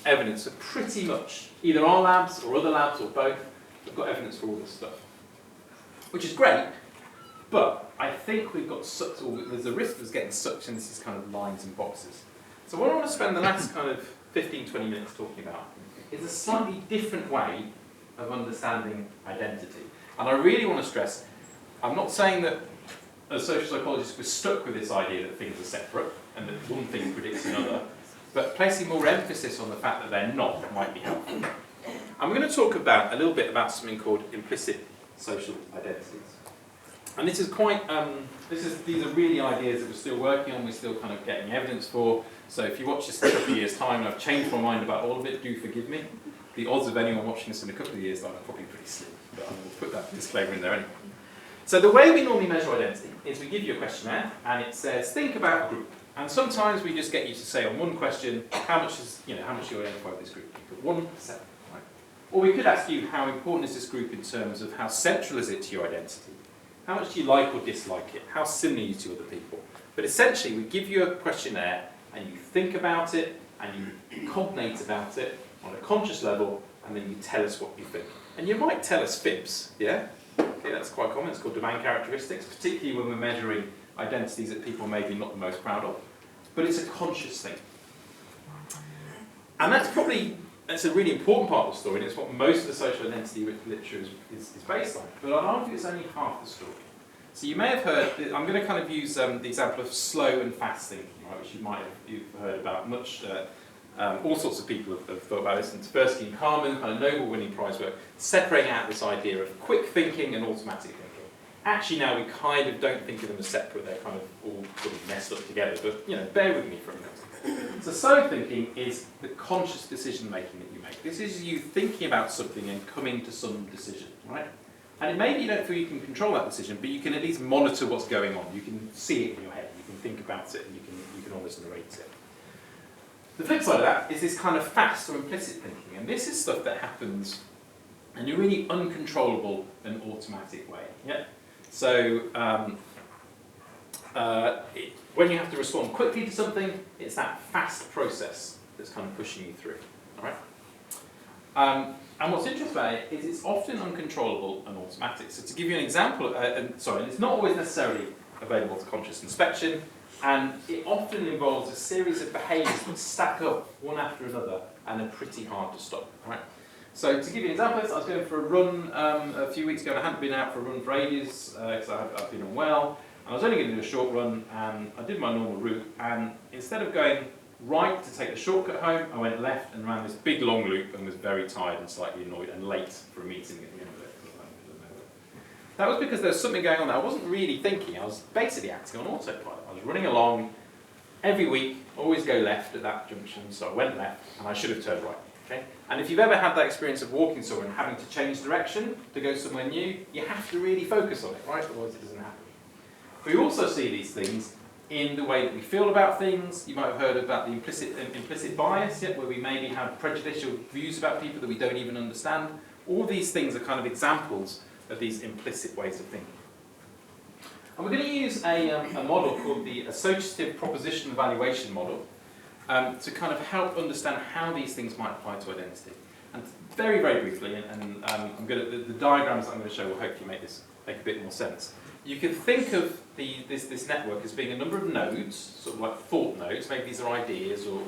evidence that pretty much either our labs or other labs or both have got evidence for all this stuff, which is great. But I think we've got sucked, or there's a risk of us getting sucked into these kind of lines and boxes. So what I want to spend the last kind of 15-20 minutes talking about is a slightly different way of understanding identity. And I really want to stress, I'm not saying that as social psychologists we're stuck with this idea that things are separate and that one thing predicts another, but placing more emphasis on the fact that they're not might be helpful. And we're going to talk about a little bit about something called implicit social identities. And this is quite, these are really ideas that we're still working on, we're still kind of getting evidence for. So if you watch this in a couple of years' time and I've changed my mind about all of it, do forgive me. The odds of anyone watching this in a couple of years' time are probably pretty slim, but I will put that disclaimer in there anyway. So the way we normally measure identity is we give you a questionnaire and it says, think about a group. And sometimes we just get you to say on one question, how much you identify with this group? You put 1%, right? Or we could ask you, how important is this group in terms of how central is it to your identity? How much do you like or dislike it? How similar are you to other people? But essentially, we give you a questionnaire and you think about it and you cognate about it on a conscious level and then you tell us what you think. And you might tell us fibs, yeah? Okay, that's quite common. It's called domain characteristics, particularly when we're measuring identities that people may be not the most proud of. But it's a conscious thing. And that's a really important part of the story, and it's what most of the social identity literature is based on. But I'd argue it's only half the story. So you may have heard, I'm going to kind of use the example of slow and fast thinking, right, which you might have heard about much. All sorts of people have thought about this, and Tversky and Carmen, kind of Nobel-winning prize work, separating out this idea of quick thinking and automatic thinking. Actually, now we kind of don't think of them as separate; they're kind of all sort of messed up together. But bear with me for a minute. So, slow thinking is the conscious decision making that you make. This is you thinking about something and coming to some decision, right? And maybe you don't feel you can control that decision, but you can at least monitor what's going on. You can see it in your head. You can think about it, and you can almost narrate it. The flip side of that is this kind of fast or implicit thinking, and this is stuff that happens in a really uncontrollable and automatic way. Yeah. So when you have to respond quickly to something, it's that fast process that's kind of pushing you through. All right. And what's interesting about it is it's often uncontrollable and automatic. So to give you an example, and it's not always necessarily available to conscious inspection. And it often involves a series of behaviours that stack up one after another and are pretty hard to stop. Right? So to give you an example, I was going for a run a few weeks ago, and I hadn't been out for a run for ages because I've been unwell. And I was only going to do a short run, and I did my normal route. And instead of going right to take the shortcut home, I went left and ran this big long loop and was very tired and slightly annoyed and late for a meeting at the end of it. That was because there was something going on there. I wasn't really thinking. I was basically acting on autopilot. I was running along every week, always go left at that junction, so I went left and I should have turned right. Okay? And if you've ever had that experience of walking somewhere and having to change direction to go somewhere new, you have to really focus on it, right? Otherwise it doesn't happen. We also see these things in the way that we feel about things. You might have heard about the implicit bias, where we maybe have prejudicial views about people that we don't even understand. All these things are kind of examples of these implicit ways of thinking. And we're going to use a model called the associative proposition evaluation model to kind of help understand how these things might apply to identity. And very, very briefly, and I'm going to, the diagrams that I'm going to show will hopefully make a bit more sense. You can think of this network as being a number of nodes, sort of like thought nodes, maybe these are ideas or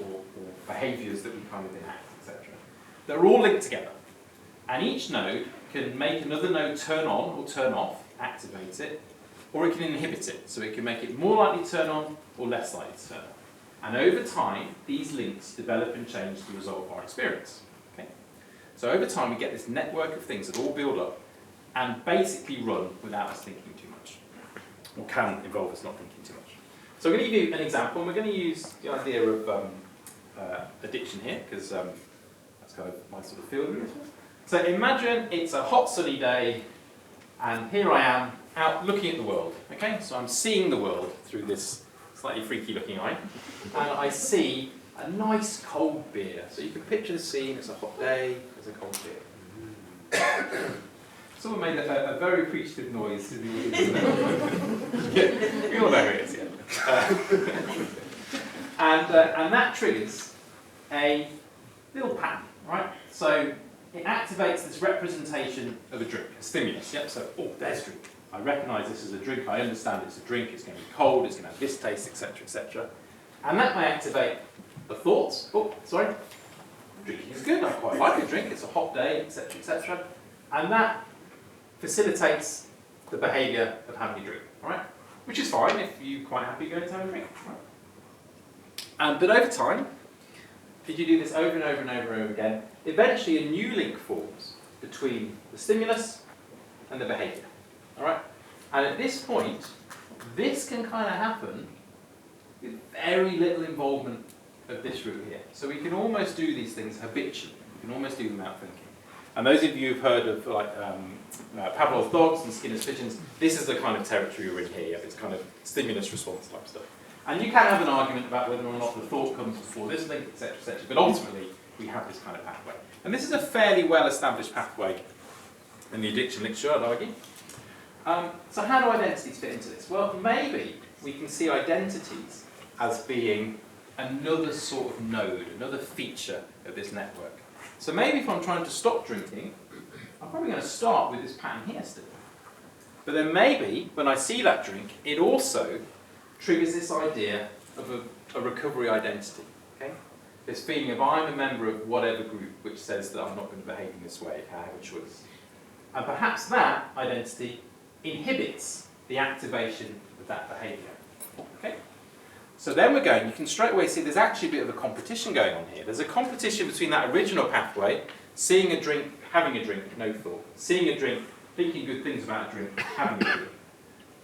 behaviours that we kind of enact, etc. They're all linked together. And each node can make another node turn on or turn off, activate it, or it can inhibit it. So it can make it more likely to turn on or less likely to turn on. And over time, these links develop and change the result of our experience. Okay? So over time, we get this network of things that all build up and basically run without us thinking too much, or can involve us not thinking too much. So I'm going to give you an example, and we're going to use the idea of addiction here, because that's kind of my sort of field. So imagine it's a hot sunny day, and here I am out looking at the world. Okay, so I'm seeing the world through this slightly freaky looking eye, and I see a nice cold beer. So you can picture the scene, it's a hot day, there's a cold beer. Someone made a very appreciative noise in the audience. Yeah, we all know who it is, yeah. And that triggers a little pattern, right? So it activates this representation of a drink, a stimulus. Yep. So, oh, there's drink. I recognise this as a drink. I understand it's a drink. It's going to be cold. It's going to have this taste, etc., etc. And that may activate the thoughts. Oh, sorry. Drinking is good. I quite like a drink. It's a hot day, etc., etc. And that facilitates the behaviour of having a drink. All right, which is fine if you're quite happy going to have a drink. Right? But over time, if you do this over and over and over and over again, eventually a new link forms between the stimulus and the behaviour. All right? And at this point, this can kind of happen with very little involvement of this route here. So we can almost do these things habitually. We can almost do them without thinking. And those of you who've heard of like Pavlov's dogs and Skinner's pigeons, this is the kind of territory we're in here. It's kind of stimulus response type stuff. And you can have an argument about whether or not the thought comes before this link, etc., etc. But ultimately, we have this kind of pathway. And this is a fairly well-established pathway in the addiction literature, I'd argue. So how do identities fit into this? Well, maybe we can see identities as being another sort of node, another feature of this network. So maybe if I'm trying to stop drinking, I'm probably going to start with this pattern here still. But then maybe, when I see that drink, it also triggers this idea of a recovery identity. Okay? This feeling of I'm a member of whatever group which says that I'm not going to behave in this way if I have a choice. And perhaps that identity inhibits the activation of that behaviour. Okay? So then we're going, you can straight away see there's actually a bit of a competition going on here. There's a competition between that original pathway, seeing a drink, having a drink, no thought. Seeing a drink, thinking good things about a drink, having a drink.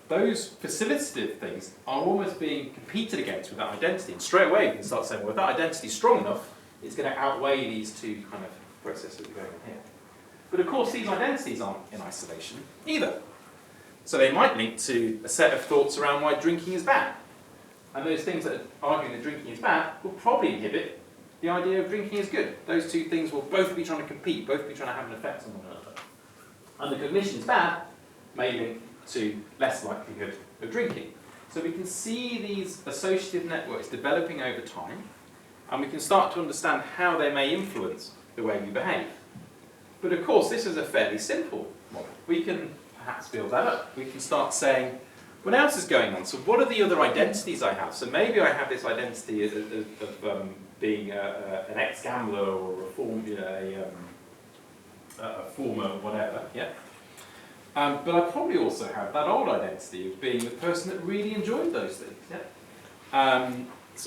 Those facilitative things are almost being competed against with that identity. And straight away you can start saying, well, if that identity is strong enough, it's going to outweigh these two kind of processes that are going on here. But of course, these identities aren't in isolation either. So they might link to a set of thoughts around why drinking is bad. And those things that are arguing that drinking is bad will probably inhibit the idea of drinking is good. Those two things will both be trying to compete, both be trying to have an effect on one another. And the cognition is bad may link to less likelihood of drinking. So we can see these associative networks developing over time, and we can start to understand how they may influence the way we behave. But of course, this is a fairly simple model. We can perhaps build that up. We can start saying, what else is going on? So what are the other identities I have? So maybe I have this identity of being an ex-gambler or a former whatever, yeah? But I probably also have that old identity of being the person that really enjoyed those things, yeah?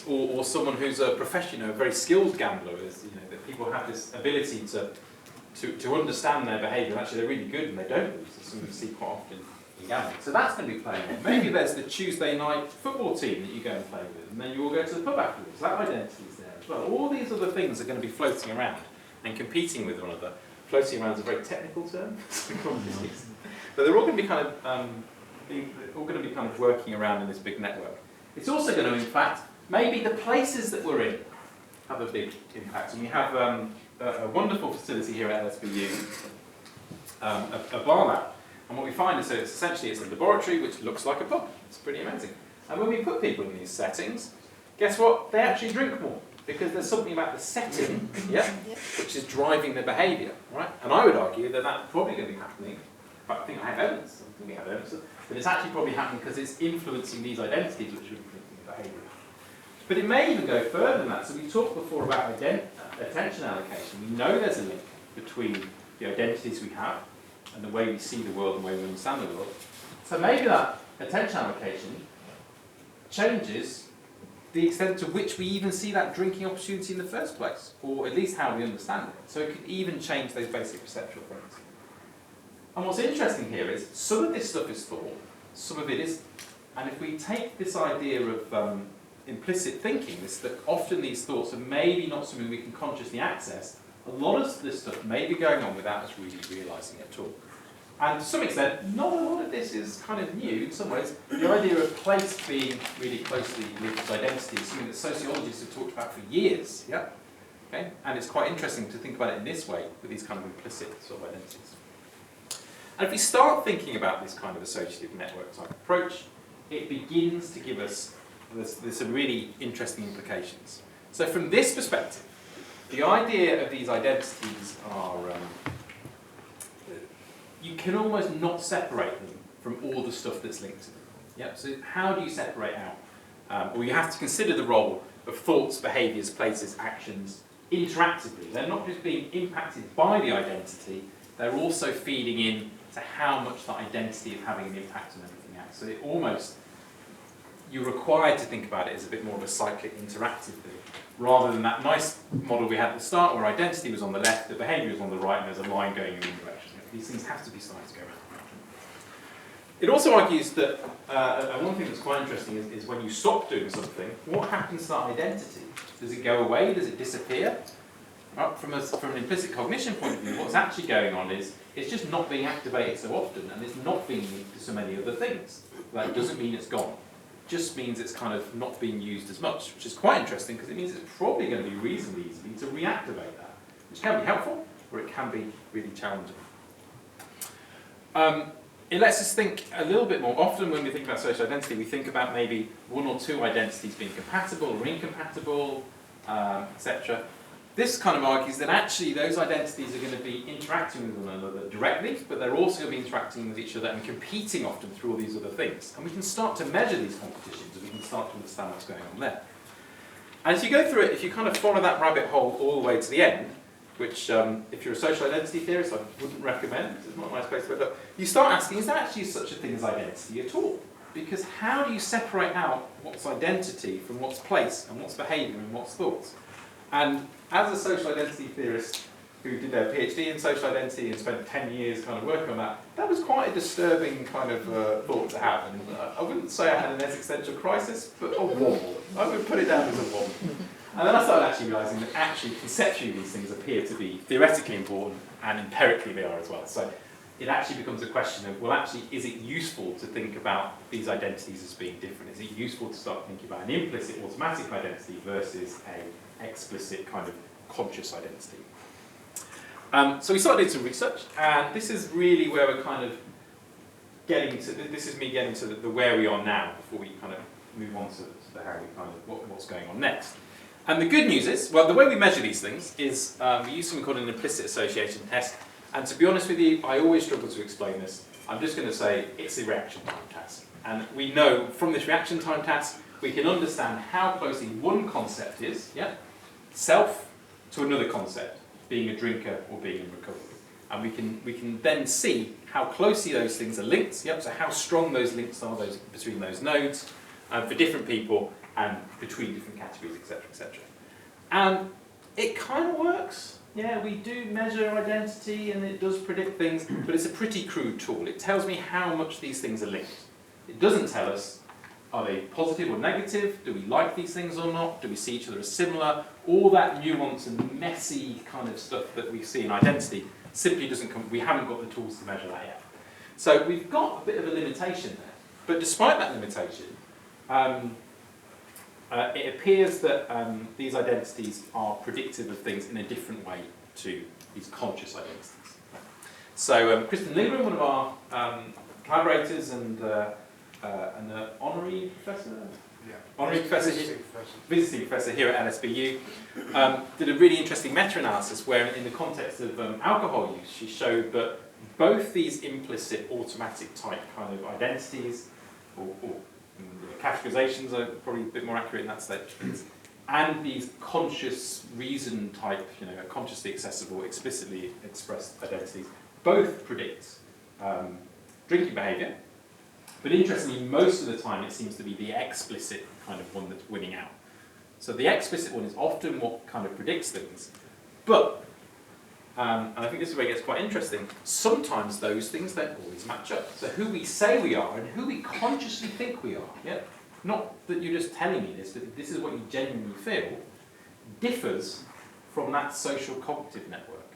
Or someone who's a professional, a very skilled gambler, is, you know, that people have this ability to understand their behaviour, and actually they're really good and they don't lose, as some of you see quite often in gambling. So that's going to be playing on. Maybe there's the Tuesday night football team that you go and play with, and then you all go to the pub afterwards. That identity is there as well. All these other things are going to be floating around and competing with one another. Floating around is a very technical term, but they're all going to be kind of working around in this big network. It's also going to, in fact, maybe the places that we're in have a big impact. And we have a wonderful facility here at LSBU, a bar lab. And what we find is that it's a laboratory which looks like a pub. It's pretty amazing. And when we put people in these settings, guess what? They actually drink more, because there's something about the setting, yeah, which is driving their behaviour, right? And I would argue that that's probably going to be happening. But I think I have evidence. I think we have evidence. But it's actually probably happening because it's influencing these identities which are influencing the behaviour. But it may even go further than that. So we talked before about attention allocation. We know there's a link between the identities we have and the way we see the world and the way we understand the world. So maybe that attention allocation changes the extent to which we even see that drinking opportunity in the first place, or at least how we understand it. So it could even change those basic perceptual things. And what's interesting here is some of this stuff is thought, some of it isn't. And if we take this idea of implicit thinking, that often these thoughts are maybe not something we can consciously access, a lot of this stuff may be going on without us really realising it at all. And to some extent, not a lot of this is kind of new in some ways. The idea of place being really closely linked to identity is something that sociologists have talked about for years. Yeah? Okay? And it's quite interesting to think about it in this way, with these kind of implicit sort of identities. And if we start thinking about this kind of associative network type approach, it begins to give us some really interesting implications. So from this perspective, the idea of these identities are, you can almost not separate them from all the stuff that's linked to them. Yep. So how do you separate out? Well, you have to consider the role of thoughts, behaviours, places, actions interactively. They're not just being impacted by the identity, they're also feeding in to how much that identity is having an impact on everything else. So it almost, you're required to think about it as a bit more of a cyclic interactive thing, rather than that nice model we had at the start where identity was on the left, the behaviour was on the right, and there's a line going in one direction. These things have to be starting to go around. It also argues that, one thing that's quite interesting is when you stop doing something, what happens to that identity? Does it go away? Does it disappear? From an implicit cognition point of view, what's actually going on is it's just not being activated so often, and it's not being linked to so many other things. That doesn't mean it's gone. It just means it's kind of not being used as much, which is quite interesting because it means it's probably going to be reasonably easy to reactivate that, which can be helpful, or it can be really challenging. It lets us think a little bit more. Often when we think about social identity, we think about maybe one or two identities being compatible or incompatible, etc. This kind of argues that actually those identities are going to be interacting with one another directly, but they're also going to be interacting with each other and competing often through all these other things. And we can start to measure these competitions, and we can start to understand what's going on there. And as you go through it, if you kind of follow that rabbit hole all the way to the end, which if you're a social identity theorist, I wouldn't recommend, it's not a nice place to look, you start asking, is there actually such a thing as identity at all? Because how do you separate out what's identity from what's place, and what's behaviour, and what's thoughts? And as a social identity theorist who did their PhD in social identity and spent 10 years kind of working on that was quite a disturbing kind of thought to have. And I wouldn't say I had an existential crisis, but a wobble. I would put it down as a wobble. And then I started actually realising that actually conceptually these things appear to be theoretically important, and empirically they are as well. So it actually becomes a question of, well, actually, is it useful to think about these identities as being different? Is it useful to start thinking about an implicit automatic identity versus an explicit kind of conscious identity? So we started doing some research, and this is really where we're kind of getting to, this is me getting to the where we are now before we kind of move on to the how we kind of, what's going on next. And the good news is, well, the way we measure these things is we use something called an implicit association test. And to be honest with you, I always struggle to explain this. I'm just going to say it's a reaction time task. And we know from this reaction time task, we can understand how closely one concept is, self, to another concept, being a drinker or being in recovery. And we can then see how closely those things are linked, so how strong those links are between those nodes for different people and between different categories, etc., etc. And it kind of works. Yeah, we do measure identity and it does predict things, but it's a pretty crude tool. It tells me how much these things are linked. It doesn't tell us, are they positive or negative? Do we like these things or not? Do we see each other as similar? All that nuance and messy kind of stuff that we see in identity simply doesn't come, we haven't got the tools to measure that yet. So we've got a bit of a limitation there. But despite that limitation, it appears that these identities are predictive of things in a different way to these conscious identities. So Kristen Lindgren, one of our collaborators and an honorary professor? Yeah. Honorary professor, visiting professor here at LSBU, did a really interesting meta-analysis where in the context of alcohol use, she showed that both these implicit automatic type kind of identities, or categorizations are probably a bit more accurate in that stage, and these conscious reason type, consciously accessible, explicitly expressed identities, both predict drinking behaviour. But interestingly, most of the time it seems to be the explicit kind of one that's winning out. So the explicit one is often what kind of predicts things. But, and I think this is where it gets quite interesting, sometimes those things don't always match up. So who we say we are and who we consciously think we are, not that you're just telling me this, but this is what you genuinely feel, differs from that social cognitive network.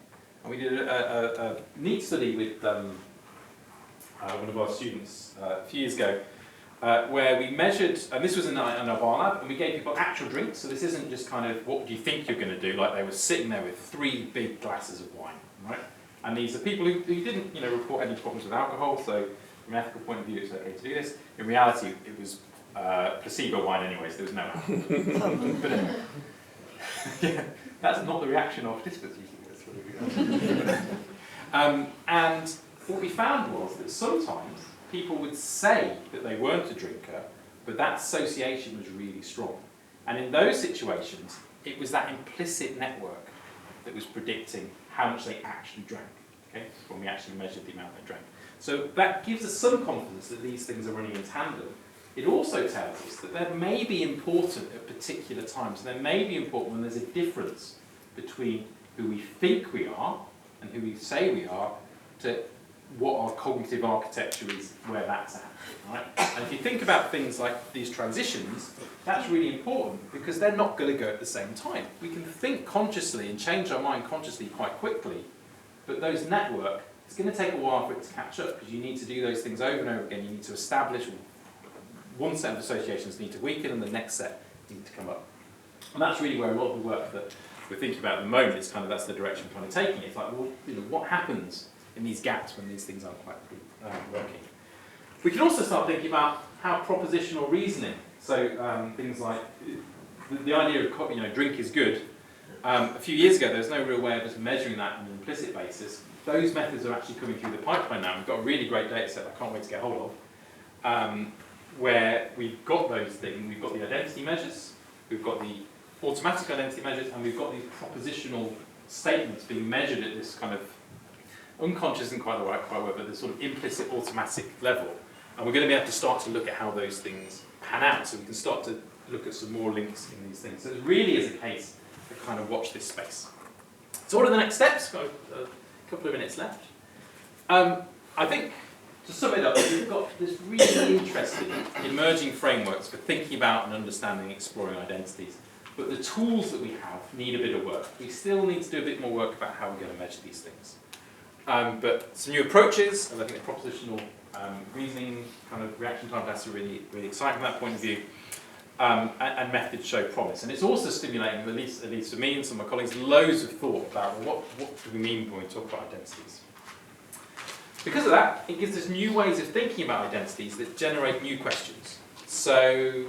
And we did a neat study with one of our students a few years ago, where we measured, and this was in our bar lab, and we gave people actual drinks, so this isn't just kind of what do you think you're going to do, like they were sitting there with 3 big glasses of wine, right? And these are people who didn't report any problems with alcohol, so from an ethical point of view it's okay to do this. In reality it was placebo wine anyway, so there was no alcohol. But anyway, yeah, that's not the reaction of participants usually. And what we found was that sometimes people would say that they weren't a drinker, but that association was really strong. And in those situations, it was that implicit network that was predicting how much they actually drank, when we actually measured the amount they drank. So that gives us some confidence that these things are running in tandem. it also tells us that they may be important at particular times. They may be important when there's a difference between who we think we are and who we say we are to what our cognitive architecture is, where that's at. Right? And if you think about things like these transitions, that's really important because they're not going to go at the same time. We can think consciously and change our mind consciously quite quickly, but those network, it's going to take a while for it to catch up because you need to do those things over and over again. You need to establish one set of associations need to weaken and the next set need to come up. And that's really where a lot of the work that we're thinking about at the moment is kind of, that's the direction we're kind of taking. It's like, well, you know, what happens in these gaps when these things aren't quite working? We can also start thinking about how propositional reasoning, so things like the idea of, you know, drink is good. A few years ago, there was no real way of just measuring that on an implicit basis. Those methods are actually coming through the pipeline now. We've got a really great data set I can't wait to get hold of, where we've got those things. We've got the identity measures, we've got the automatic identity measures, and we've got these propositional statements being measured at this kind of unconscious and quite the right word, but this sort of implicit automatic level. And we're going to be able to start to look at how those things pan out, so we can start to look at some more links in these things. So it really is a case to kind of watch this space. So what are the next steps? Got a couple of minutes left. I think, to sum it up, we've got this really interesting emerging frameworks for thinking about and understanding and exploring identities. But the tools that we have need a bit of work. We still need to do a bit more work about how we're going to measure these things. But some new approaches, and I think the propositional reasoning kind of reaction time tests are really, really exciting from that point of view, and methods show promise. And it's also stimulating, at least for me and some of my colleagues, loads of thought about, well, what do we mean when we talk about identities? Because of that, it gives us new ways of thinking about identities that generate new questions. So,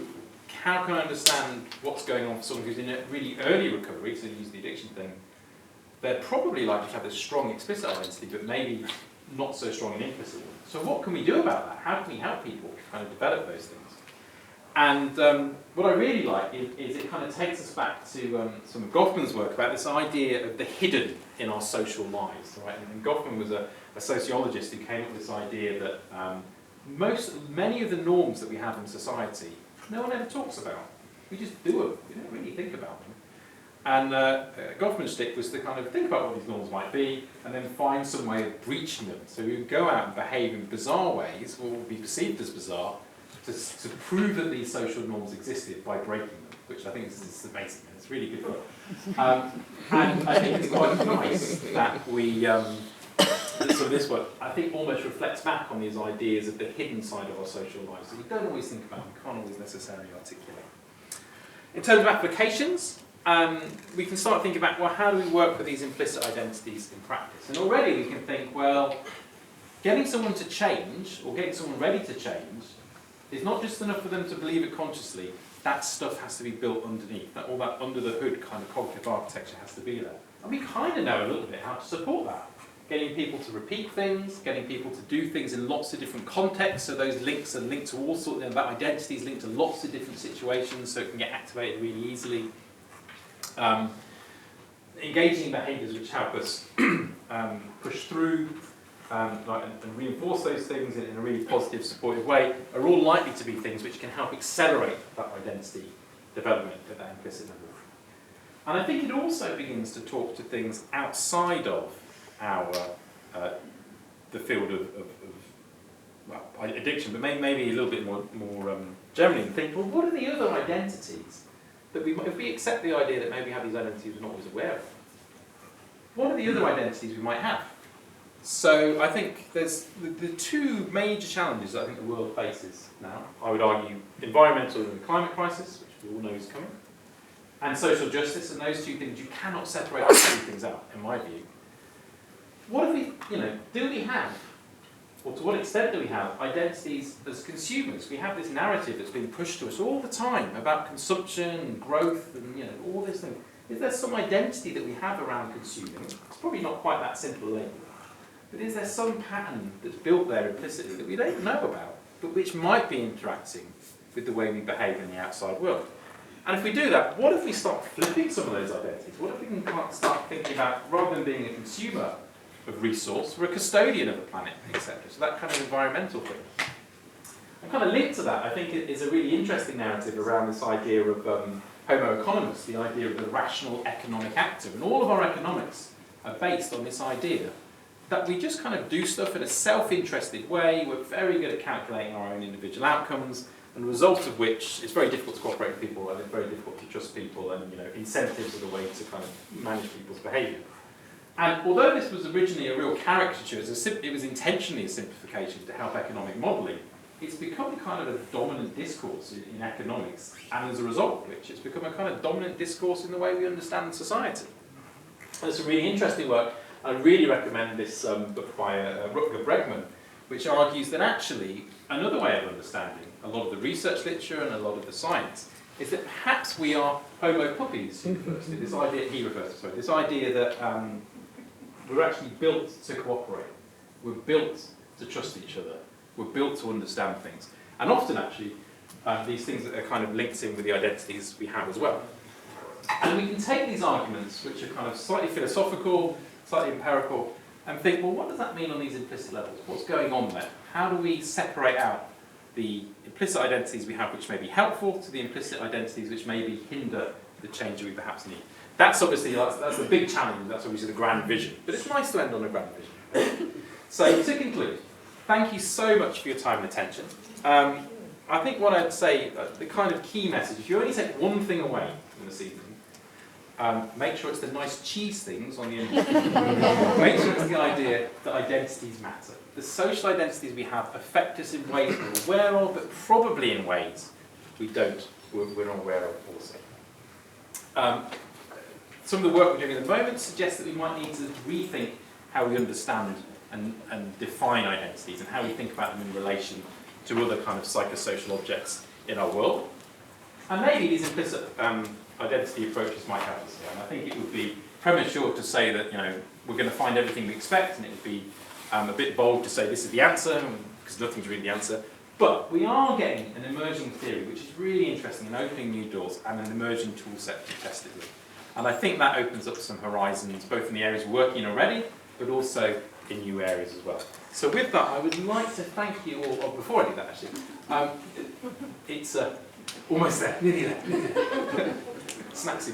how can I understand what's going on for someone who's in a really early recovery, so use the addiction thing? They're probably likely to have a strong explicit identity, but maybe not so strong an implicit one. So what can we do about that? How can we help people kind of develop those things? And what I really like is it kind of takes us back to some of Goffman's work about this idea of the hidden in our social lives. Right? And Goffman was a sociologist who came up with this idea that many of the norms that we have in society, no one ever talks about. We just do them. We don't really think about them. And Goffman's stick was to kind of think about what these norms might be and then find some way of breaching them. So we would go out and behave in bizarre ways, or be perceived as bizarre, to prove that these social norms existed by breaking them, which I think is amazing. It's really good work. And I think it's quite nice that we, so this work, I think almost reflects back on these ideas of the hidden side of our social lives that we don't always think about, we can't always necessarily articulate. In terms of applications, we can start thinking about, well, how do we work with these implicit identities in practice? And already we can think, well, getting someone to change, or getting someone ready to change, is not just enough for them to believe it consciously. That stuff has to be built underneath. All that under the hood kind of cognitive architecture has to be there. And we kind of know a little bit how to support that. Getting people to repeat things, getting people to do things in lots of different contexts, so those links are linked to all sorts, that identity is linked to lots of different situations, so it can get activated really easily. Engaging in behaviours which help us push through and reinforce those things in a really positive, supportive way are all likely to be things which can help accelerate that identity development at that implicit level. And I think it also begins to talk to things outside of our the field of addiction, but maybe a little bit more generally, and think, well, what are the other identities that if we accept the idea that maybe we have these identities we're not always aware of, what are the other identities we might have? So I think there's the two major challenges that I think the world faces now. I would argue environmental and the climate crisis, which we all know is coming, and social justice, and those two things, you cannot separate those two things out, in my view. What if we, do we have, or to what extent do we have, identities as consumers? We have this narrative that's being pushed to us all the time about consumption and growth and all these things. Is there some identity that we have around consuming? It's probably not quite that simple a label. But is there some pattern that's built there implicitly that we don't know about, but which might be interacting with the way we behave in the outside world? And if we do that, what if we start flipping some of those identities? What if we can start thinking about, rather than being a consumer of resource, we're a custodian of the planet, etc. So that kind of environmental thing. And kind of linked to that, I think it is a really interesting narrative around this idea of Homo economist, the idea of the rational economic actor. And all of our economics are based on this idea that we just kind of do stuff in a self-interested way. We're very good at calculating our own individual outcomes, and the result of which it's very difficult to cooperate with people, and it's very difficult to trust people, and incentives are the way to kind of manage people's behaviour. And although this was originally a real caricature, it was intentionally a simplification to help economic modelling, it's become kind of a dominant discourse in economics, and as a result of which, it's become a kind of dominant discourse in the way we understand society. And it's a really interesting work. I really recommend this book by Rutger Bregman, which argues that actually another way of understanding a lot of the research literature and a lot of the science is that perhaps we are Homo puppies, he refers to. This idea that we're actually built to cooperate, we're built to trust each other, we're built to understand things. And often actually, these things that are kind of linked in with the identities we have as well. And we can take these arguments, which are kind of slightly philosophical, slightly empirical, and think, well, what does that mean on these implicit levels? What's going on there? How do we separate out the implicit identities we have, which may be helpful, to the implicit identities which maybe hinder the change we perhaps need? That's obviously, that's the big challenge, that's obviously the grand vision. But it's nice to end on a grand vision. So to conclude, thank you so much for your time and attention. I think what I'd say, the kind of key message, if you only take one thing away from this evening, make sure it's the nice cheese things on the end. Make sure it's the idea that identities matter. The social identities we have affect us in ways we're aware of, but probably in ways we're not aware of also. Some of the work we're doing at the moment suggests that we might need to rethink how we understand and define identities and how we think about them in relation to other kind of psychosocial objects in our world. And maybe these implicit identity approaches might help us here. And I think it would be premature to say that we're going to find everything we expect, and it would be a bit bold to say this is the answer, because nothing's really the answer. But we are getting an emerging theory which is really interesting and opening new doors, and an emerging tool set to test it with. And I think that opens up some horizons, both in the areas we're working in already, but also in new areas as well. So with that, I would like to thank you all. Oh, before I do that, actually, it's almost there, nearly there. Snacksy.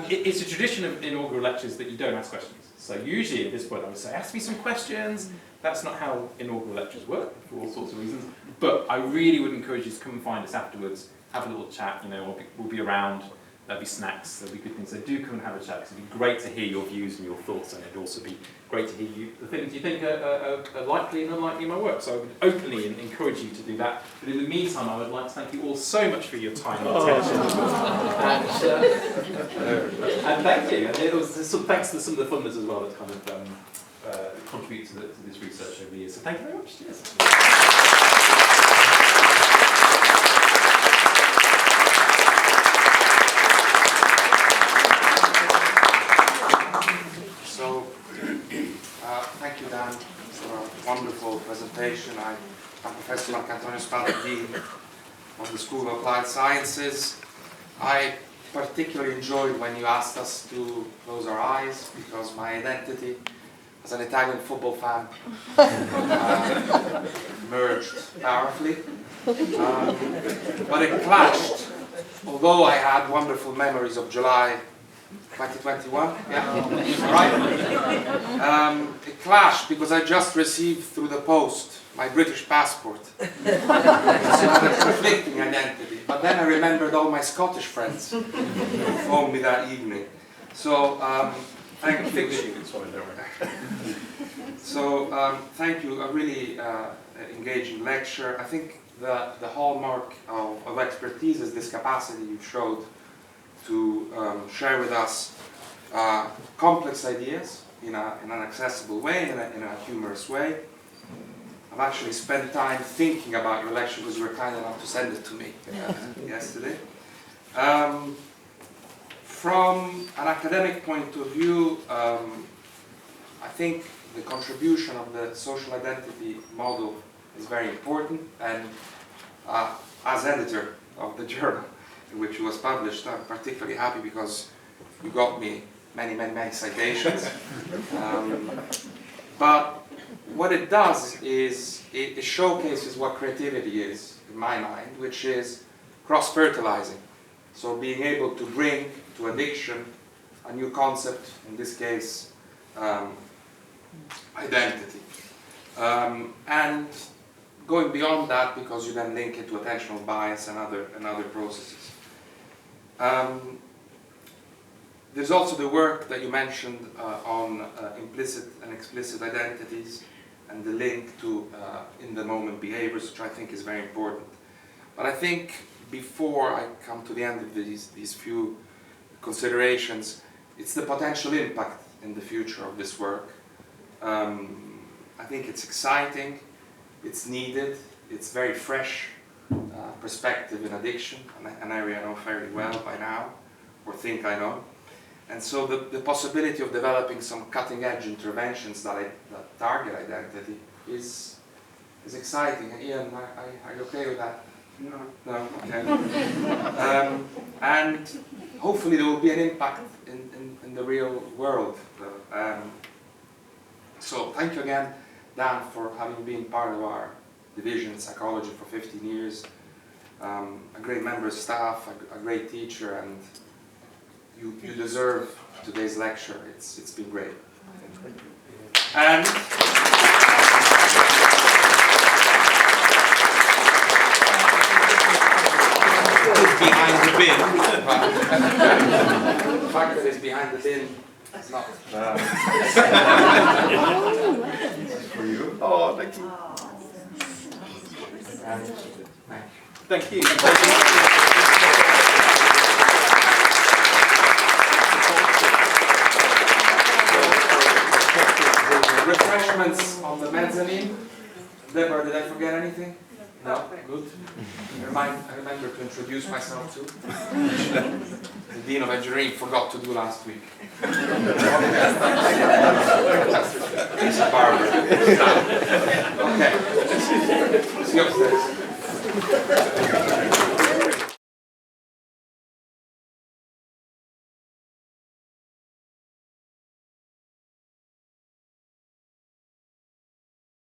It's a tradition of inaugural lectures that you don't ask questions. So usually at this point I would say, ask me some questions. That's not how inaugural lectures work, for all sorts of reasons. But I really would encourage you to come and find us afterwards, have a little chat, we'll be around, there'll be snacks, there'll be good things. So do come and have a chat, because it'd be great to hear your views and your thoughts, and it'd also be great to hear the things you think are likely and unlikely in my work. So I would openly encourage you to do that. But in the meantime, I would like to thank you all so much for your time and attention. And thank you. And it was thanks to some of the funders as well that kind of contribute to this research over the years. So thank you very much. Cheers. Thank you, Dan, for a wonderful presentation. I'm Professor Dean of the School of Applied Sciences. I particularly enjoyed when you asked us to close our eyes, because my identity as an Italian football fan merged powerfully. But it clashed. Although I had wonderful memories of July 2021, yeah, right? It clashed because I just received through the post my British passport. So I had a conflicting identity. But then I remembered all my Scottish friends who phoned me that evening. So thank you. So thank you. A really engaging lecture. I think the hallmark of expertise is this capacity you showed to share with us complex ideas in an accessible way, in a humorous way. I've actually spent time thinking about your lecture because you were kind enough to send it to me yesterday. From an academic point of view, I think the contribution of the social identity model is very important, and as editor of the journal in which it was published, I'm particularly happy because you got me many citations. But what it does is it showcases what creativity is, in my mind, which is cross-fertilizing. So being able to bring to addiction a new concept, in this case, identity. And going beyond that, because you then link it to attentional bias and other processes. There's also the work that you mentioned on implicit and explicit identities and the link to in-the-moment behaviours, which I think is very important. But I think before I come to the end of these few considerations, it's the potential impact in the future of this work. I think it's exciting, it's needed, it's very fresh perspective in addiction, an area I know fairly well by now, or think I know. And so the possibility of developing some cutting-edge interventions that target identity is exciting. Ian, are you okay with that? No. No? Okay. And hopefully there will be an impact in the real world. So thank you again, Dan, for having been part of our division in psychology for 15 years. A great member of staff, a great teacher, and you deserve today's lecture. It's been great. And it's behind the bin. The fact that it's behind the bin is not. For you. Oh, thank you. Thank you. Thank you. Refreshments on the mezzanine. Deborah, did I forget anything? No? Good. I remember to introduce myself too. The Dean of Engineering forgot to do last week. It's a barber. Okay. See you upstairs.